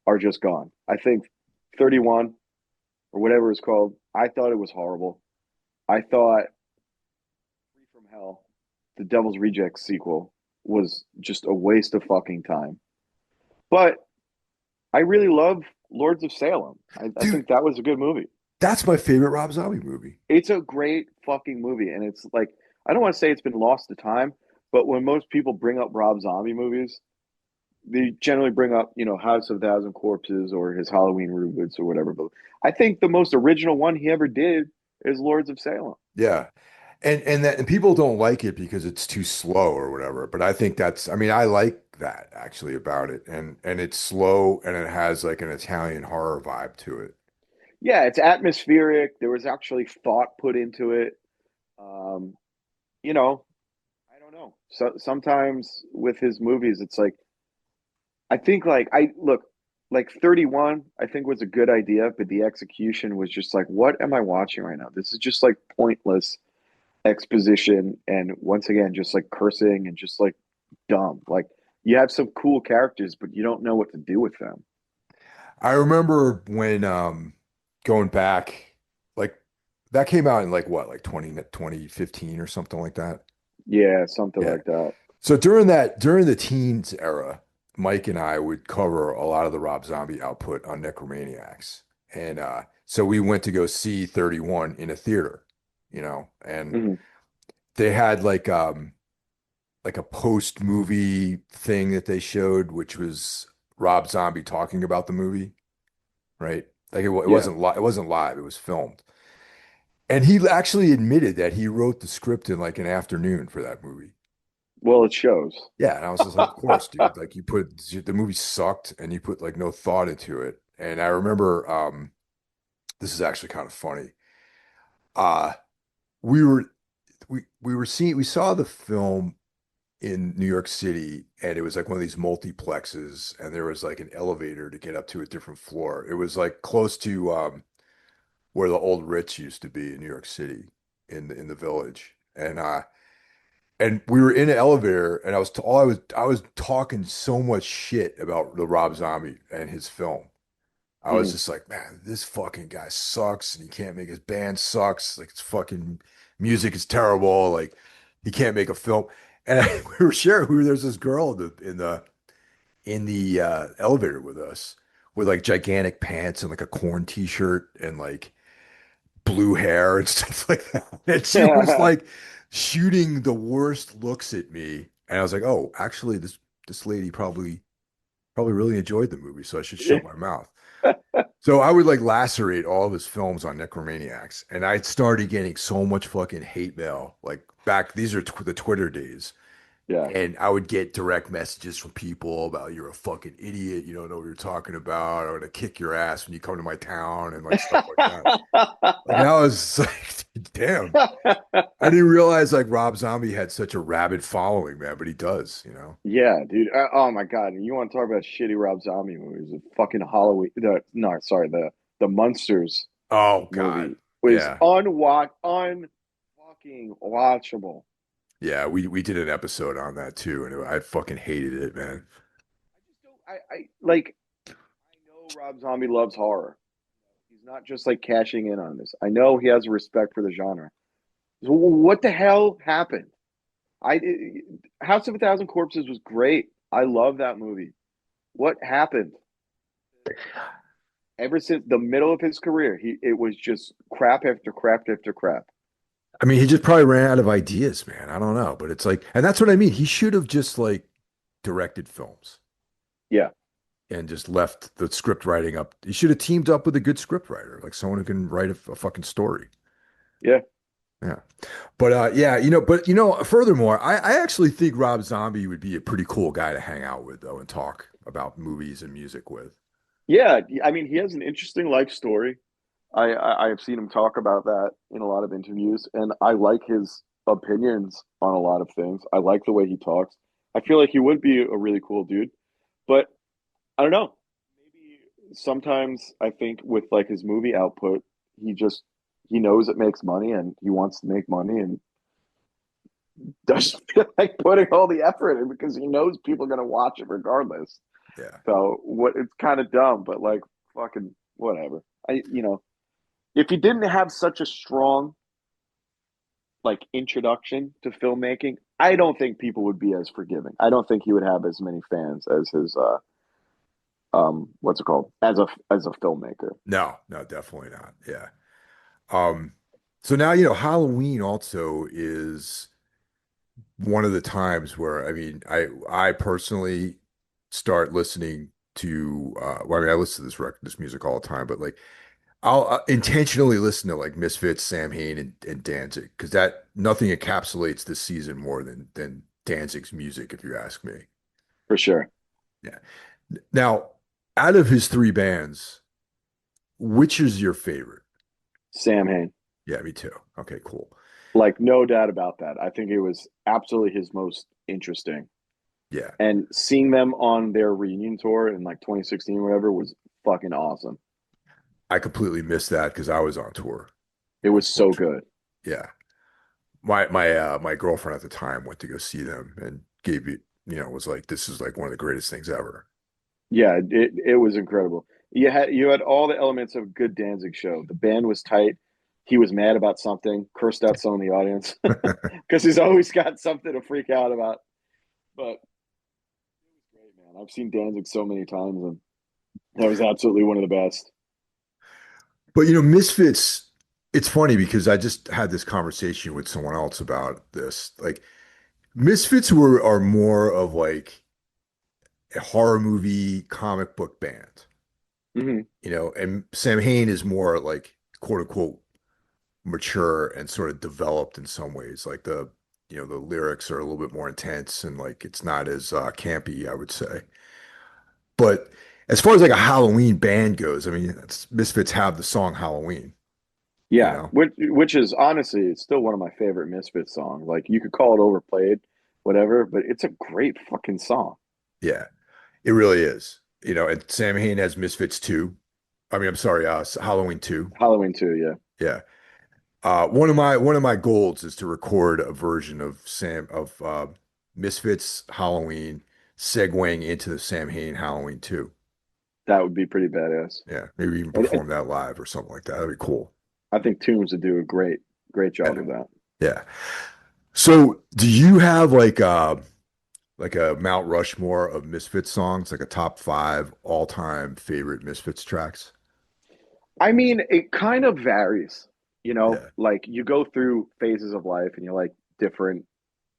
are just gone. I think 31 or whatever it's called, I thought it was horrible. I thought Free from Hell, the Devil's Rejects sequel, was just a waste of fucking time. But I really love Lords of Salem. I Dude, think that was a good movie. that's my favorite Rob Zombie movie. It's a great fucking movie. And it's like, I don't want to say it's been lost to time, but when most people bring up Rob Zombie movies, they generally bring up, House of a Thousand Corpses or his Halloween reboots or whatever. But I think the most original one he ever did is Lords of Salem. Yeah. And people don't like it because it's too slow or whatever. But I think I mean, I like that actually about it. And it's slow and it has like an Italian horror vibe to it. Yeah, it's atmospheric. There was actually thought put into it. Um, you know, I don't know. So sometimes with his movies, it's like I think like I look like 31. I think was a good idea, but the execution was just like, what am I watching right now? This is just like pointless exposition, and once again, just like cursing and just like dumb. Like you have some cool characters, but you don't know what to do with them. I remember when going back, like that came out in like what, like 2015 or something like that. Yeah, something Yeah. like that. So during the teens era, Mike and I would cover a lot of the Rob Zombie output on Necromaniacs. And so we went to go see 31 in a theater, and Hmm. they had like a post movie thing that they showed, which was Rob Zombie talking about the movie, right? Like it Yeah. it wasn't live, it was filmed. And he actually admitted that he wrote the script in like an afternoon for that movie. Well, it shows. Yeah, and I was just like, of course, dude. Like the movie sucked and you put like no thought into it. And I remember this is actually kind of funny. Uh we were we saw the film in New York City, and it was like one of these multiplexes, and there was like an elevator to get up to a different floor. It was like close to where the old Ritz used to be in New York City in the village. And we were in an elevator, and I was talking so much shit about the Rob Zombie and his film. I was Hmm. just like, man, this fucking guy sucks, and he can't make his band sucks. Like, it's fucking music is terrible. Like, he can't make a film. And we were sharing. There's this girl in the elevator with us, with like gigantic pants and like a corn t-shirt and like blue hair and stuff like that. And shooting the worst looks at me, and I was like, oh, actually, this lady probably really enjoyed the movie, so I should shut my mouth. So I would like lacerate all of his films on Necromaniacs, and I started getting so much fucking hate mail. Like back, these are the Twitter days, Yeah. and I would get direct messages from people about you're a fucking idiot, you don't know what you're talking about. I'm gonna kick your ass when you come to my town and like stuff like that. Like, and I was like, damn, I didn't realize like Rob Zombie had such a rabid following, man, but he does, you know. Yeah, dude. Oh my God. And you want to talk about shitty Rob Zombie movies? The fucking Halloween. No, sorry. The Munsters Oh God, movie was yeah, unfucking watchable. yeah. We did an episode on that too, and I fucking hated it, man. I just don't. I like. I know Rob Zombie loves horror. He's not just like cashing in on this. I know he has a respect for the genre. So what the hell happened? I House of a Thousand Corpses was great. I love that movie. What happened? Ever since the middle of his career, it was just crap after crap after crap. I mean, he just probably ran out of ideas, man. I don't know, but it's like, and that's what I mean. He should have just like directed films Yeah, and just left the script writing up. He should have teamed up with a good script writer, like someone who can write a fucking story. yeah, Yeah. But yeah, furthermore, I actually think Rob Zombie would be a pretty cool guy to hang out with though and talk about movies and music with. yeah. I mean, he has an interesting life story. I've seen him talk about that in a lot of interviews, and I like his opinions on a lot of things. I like the way he talks. I feel like he would be a really cool dude, but I don't know. Maybe sometimes I think with like his movie output, he just he knows it makes money and he wants to make money and doesn't feel like putting all the effort in because he knows people are gonna watch it regardless. Yeah. So what it's kind of dumb, but like fucking whatever. If he didn't have such a strong like introduction to filmmaking, I don't think people would be as forgiving. I don't think he would have as many fans as his what's it called as a filmmaker. No, no, definitely not. Yeah. Um, so now, Halloween also is one of the times where, I mean, I personally start listening to well, I mean, I listen to this music all the time, but like I'll intentionally listen to like Misfits, Sam Hain, and Danzig because that nothing encapsulates this season more than Danzig's music, if you ask me. For sure. Yeah. Now, out of his three bands, which is your favorite? Sam Hain. Yeah, me too. Okay, cool. Like no doubt about that. I think it was absolutely his most interesting. Yeah, And seeing them on their reunion tour in like 2016 or whatever was fucking awesome. I completely missed that because I was on tour, It was so unfortunately. good. Yeah. My girlfriend at the time went to go see them and gave it, was like, this is like one of the greatest things ever. Yeah, it was incredible. You had all the elements of a good Danzig show. The band was tight. He was mad about something, cursed out someone in the audience because he's always got something to freak out about. But it was great, man. I've seen Danzig so many times, and that was absolutely one of the best. But Misfits, it's funny because I just had this conversation with someone else about this. Like Misfits are more of like a horror movie comic book band, Hmm. and Sam Hain is more like quote unquote mature and sort of developed in some ways. Like the lyrics are a little bit more intense and like it's not as campy, I would say. But as far as like a Halloween band goes, I mean, Misfits have the song Halloween, you Yeah, know? which is honestly it's still one of my favorite Misfits songs. Like you could call it overplayed, whatever, but it's a great fucking song. Yeah, it really is. And Sam Hain has Misfits 2. I mean, I'm sorry, Halloween 2. Halloween too, yeah. Yeah. One of my goals is to record a version of Misfits Halloween segueing into the Sam Hain Halloween 2. That would be pretty badass. Yeah, maybe even And perform that live or something like that. That'd be cool. I think Toombs would do a great Yeah. job of that. Yeah. So, do you have like a Mount Rushmore of Misfits songs, like a top five all-time favorite Misfits tracks? I mean, it kind of varies, Yeah. like you go through phases of life and you're like, different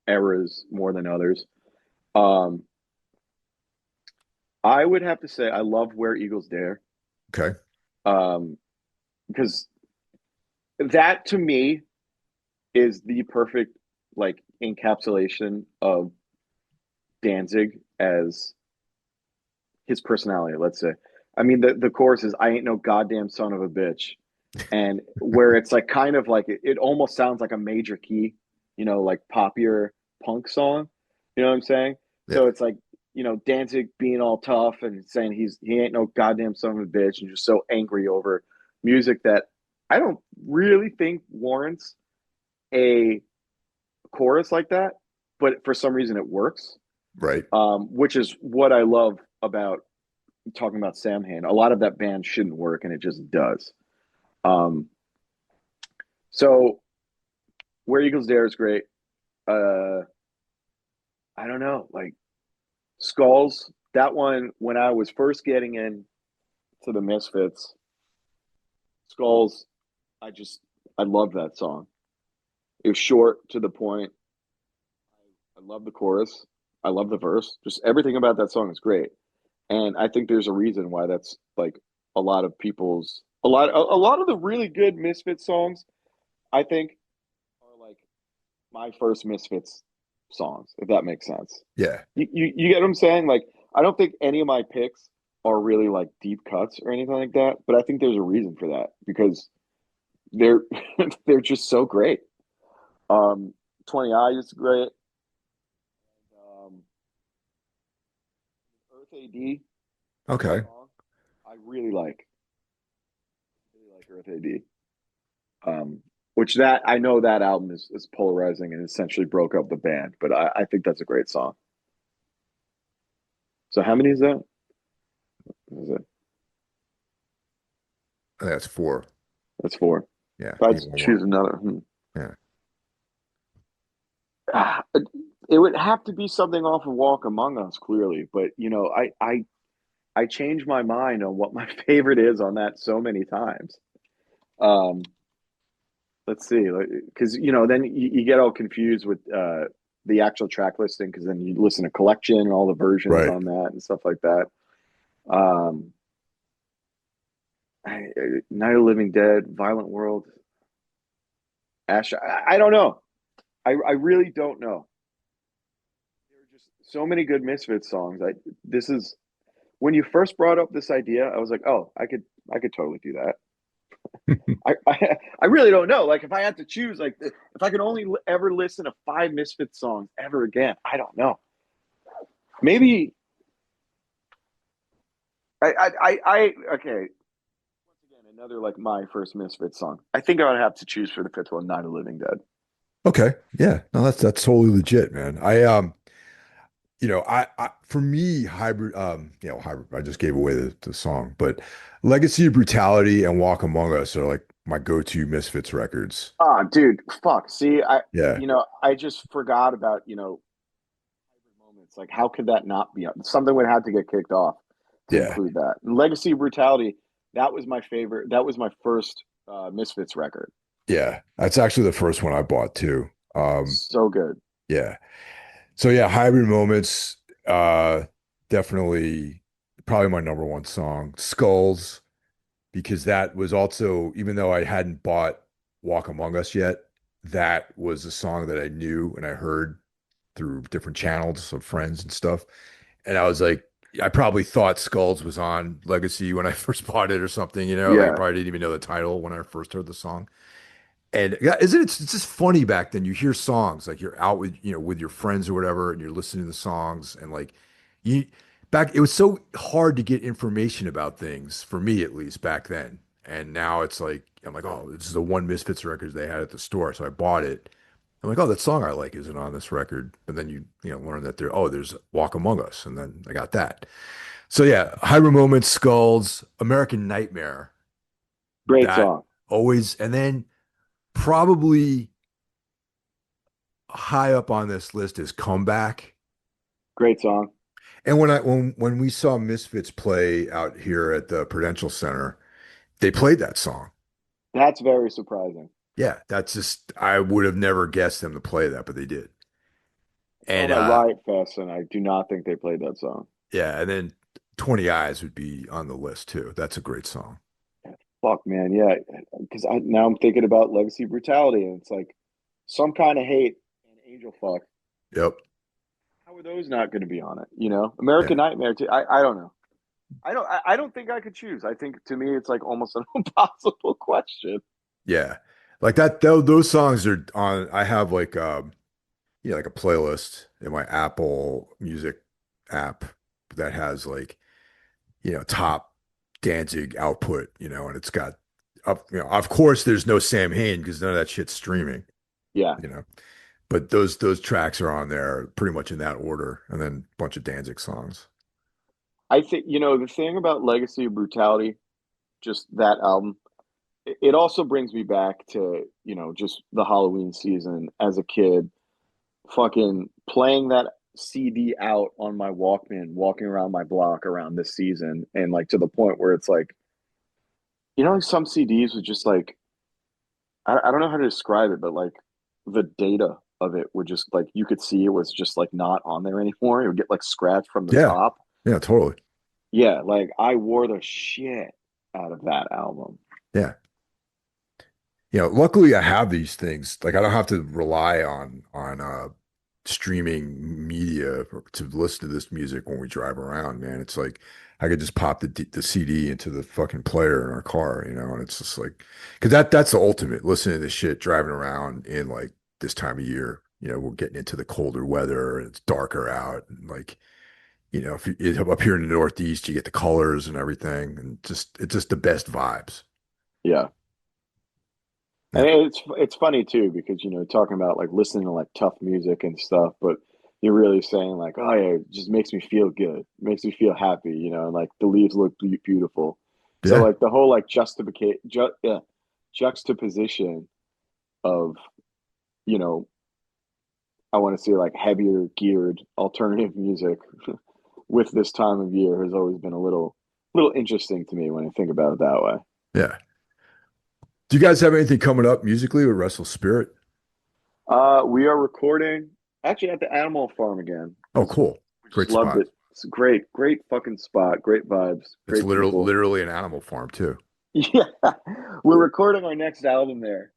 eras more than others. Um, I would have to say I love Where Eagles Dare, Okay. um, because that to me is the perfect like encapsulation of Danzig as his personality, let's say. I mean, the chorus is "I ain't no goddamn son of a bitch," and where it's like kind of like it almost sounds like a major key, like poppier punk song. You know what I'm saying? Yeah. So it's like Danzig being all tough and saying he ain't no goddamn son of a bitch, and just so angry over music that I don't really think warrants a chorus like that, but for some reason it works. Right. Which is what I love about talking about Samhain. A lot of that band shouldn't work, and it just does. Um, so Where Eagles Dare is great. Uh, I don't know, like Skulls. That one when I was first getting in to the Misfits, Skulls. I just I love that song. It was short to the point. I love the chorus. I love the verse. Just everything about that song is great. And I think there's a reason why that's like a lot of people's a lot of the really good Misfits songs, I think, are like my first Misfits songs, if that makes sense. Yeah. You get what I'm saying? Like I don't think any of my picks are really like deep cuts or anything like that, but I think there's a reason for that because they're they're just so great. 20 Eyes is great. Earth AD Okay. song I really like Earth AD. Which that I know that album is polarizing and essentially broke up the band, but I think that's a great song. So how many is that? Is it? I think that's four. That's four. Yeah. If I Need one more. choose another, Yeah. it would have to be something off of Walk Among Us, clearly. But I changed my mind on what my favorite is on that so many times. Um, let's see, because then you get all confused with the actual track listing because then you listen to Collection and all the versions Right. on that and stuff like that. Um, Night of the Living Dead, Violent World, Ash. I don't know. I really don't know. There are just so many good Misfits songs. This is when you first brought up this idea, I was like, oh, I could totally do that. I really don't know. Like if I had to choose, like if I could only ever listen to five Misfits songs ever again, I don't know. Maybe okay. Once again, another like my first Misfits song. I think I would have to choose for the fifth one, Night of the Living Dead. Okay. Yeah. No, that's totally legit, man. I for me, hybrid, I just gave away the song, but Legacy of Brutality and Walk Among Us are like my go-to Misfits records. Oh, dude, fuck. See, Yeah. I just forgot about, moments. Like, how could that not be? Something would have to get kicked off to Yeah. include that. And Legacy of Brutality, that was my favorite. That was my first Misfits record. Yeah. That's actually the first one I bought too. So good. Yeah. So yeah, Hybrid Moments, uh, definitely probably my number one song. Skulls, because that was also, even though I hadn't bought Walk Among Us yet, that was a song that I knew and I heard through different channels of friends and stuff. And I was like, I probably thought Skulls was on Legacy when I first bought it or something, like Yeah. probably didn't even know the title when I first heard the song. And yeah, isn't it, it's just funny back then. You hear songs like you're out with, with your friends or whatever, and you're listening to the songs and like you back, it was so hard to get information about things for me, at least back then. And now it's like, I'm like, oh, this is the one Misfits record they had at the store. So I bought it. I'm like, oh, that song I like isn't on this record. But then learn that there's Walk Among Us. And then I got that. So yeah, Hybrid Moments, Skulls, American Nightmare, Great that song. always, and then probably high up on this list is Comeback. Great song. And when we saw Misfits play out here at the Prudential Center, they played that song. That's very surprising. Yeah, that's just I would have never guessed them to play that, but they did. I saw And that Riot Fest, and I do not think they played that song. yeah, and then 20 Eyes would be on the list too. That's a great song. Fuck, man, yeah. Because now I'm thinking about Legacy Brutality, and it's like some kind of hate and Angel Fuck. Yep. How are those not going to be on it? You know, American Yeah. Nightmare too. I don't know. I don't think I could choose. I think to me it's like almost an impossible question. Yeah. Like that those songs are on I have like like a playlist in my Apple Music app that has like, top Danzig output, and it's got up, of course there's no Sam Hain because none of that shit's streaming, Yeah, you know. But those tracks are on there pretty much in that order, and then a bunch of Danzig songs. I think the thing about Legacy of Brutality, just that album, it also brings me back to just the Halloween season as a kid, fucking playing that CD out on my Walkman, walking around my block around this season, and like to the point where it's like, some CDs would just like I don't know how to describe it, but like the data of it would just like you could see it was just like not on there anymore. It would get like scratched from the Yeah. top. Yeah, totally. Yeah, like I wore the shit out of that album. Yeah. Luckily I have these things. Like I don't have to rely on streaming media to listen to this music when we drive around, man. It's like I could just pop the CD into the fucking player in our car, and it's just like because that's the ultimate listening to this shit driving around in like this time of year. We're getting into the colder weather and it's darker out, and like if you up here in the Northeast, you get the colors and everything, and it's just the best vibes. Yeah. Yeah. And it's funny too because talking about like listening to like tough music and stuff, but you're really saying like, oh yeah, it just makes me feel good, makes me feel happy, and like the leaves look beautiful. So Yeah. like the whole like juxtaposition of you know I want to say like heavier geared alternative music with this time of year has always been a little interesting to me when I think about it that way. Yeah. Do you guys have anything coming up musically with Restless Spirit? We are recording actually at the Animal Farm again Oh, because cool. we just Great loved spot. it. It's a great fucking spot, great vibes, It's great people. literally an animal farm too. Yeah, we're recording our next album there,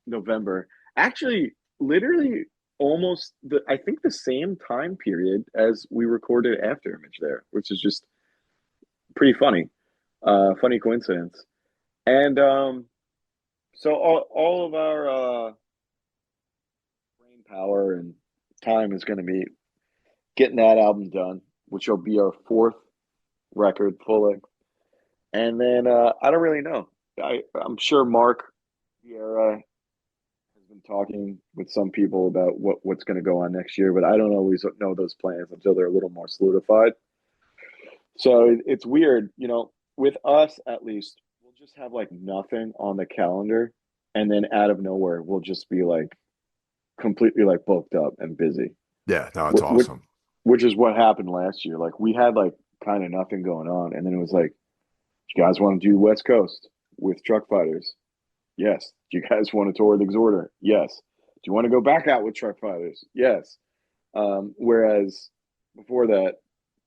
November. Actually, literally almost I think the same time period as we recorded After Image there, which is just pretty funny. Funny coincidence. And so all of our brain power and time is going to be getting that album done, which will be our fourth record full length. And then I don't really know. I'm sure Mark Vieira has been talking with some people about what's going to go on next year, but I don't always know those plans until they're a little more solidified. So it's weird, with us at least, we'll just have like nothing on the calendar, and then out of nowhere, we'll just be like completely like booked up and busy, Yeah, no, it's which, awesome. which is what happened last year. Like we had like kind of nothing going on, and then it was like, "Do you guys want to do West Coast with Truck Fighters?" Yes. Do you guys want to tour with Exhorder? Yes. Do you want to go back out with Truck Fighters? Yes. Whereas before that,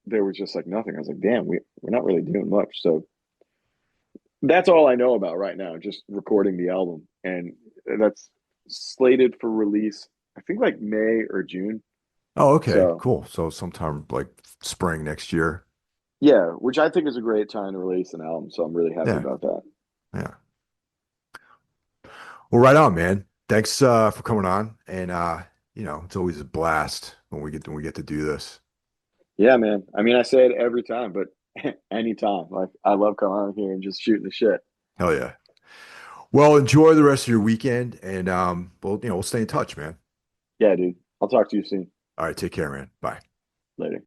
there was just like nothing. I was like, damn, we're not really doing much. So that's all I know about right now, just recording the album. And that's slated for release, I think like May or June. Oh, okay, So cool. So sometime like spring next year. yeah, which I think is a great time to release an album. So I'm really happy Yeah, about that. yeah. Well, right on, man. Thanks for coming on. And it's always a blast when we get to do this. Yeah, man. I mean, I say it every time, but anytime. Like I love coming on here and just shooting the shit. Hell yeah. Well, enjoy the rest of your weekend and we'll stay in touch, man. Yeah, dude. I'll talk to you soon. All right, take care, man. Bye. Later.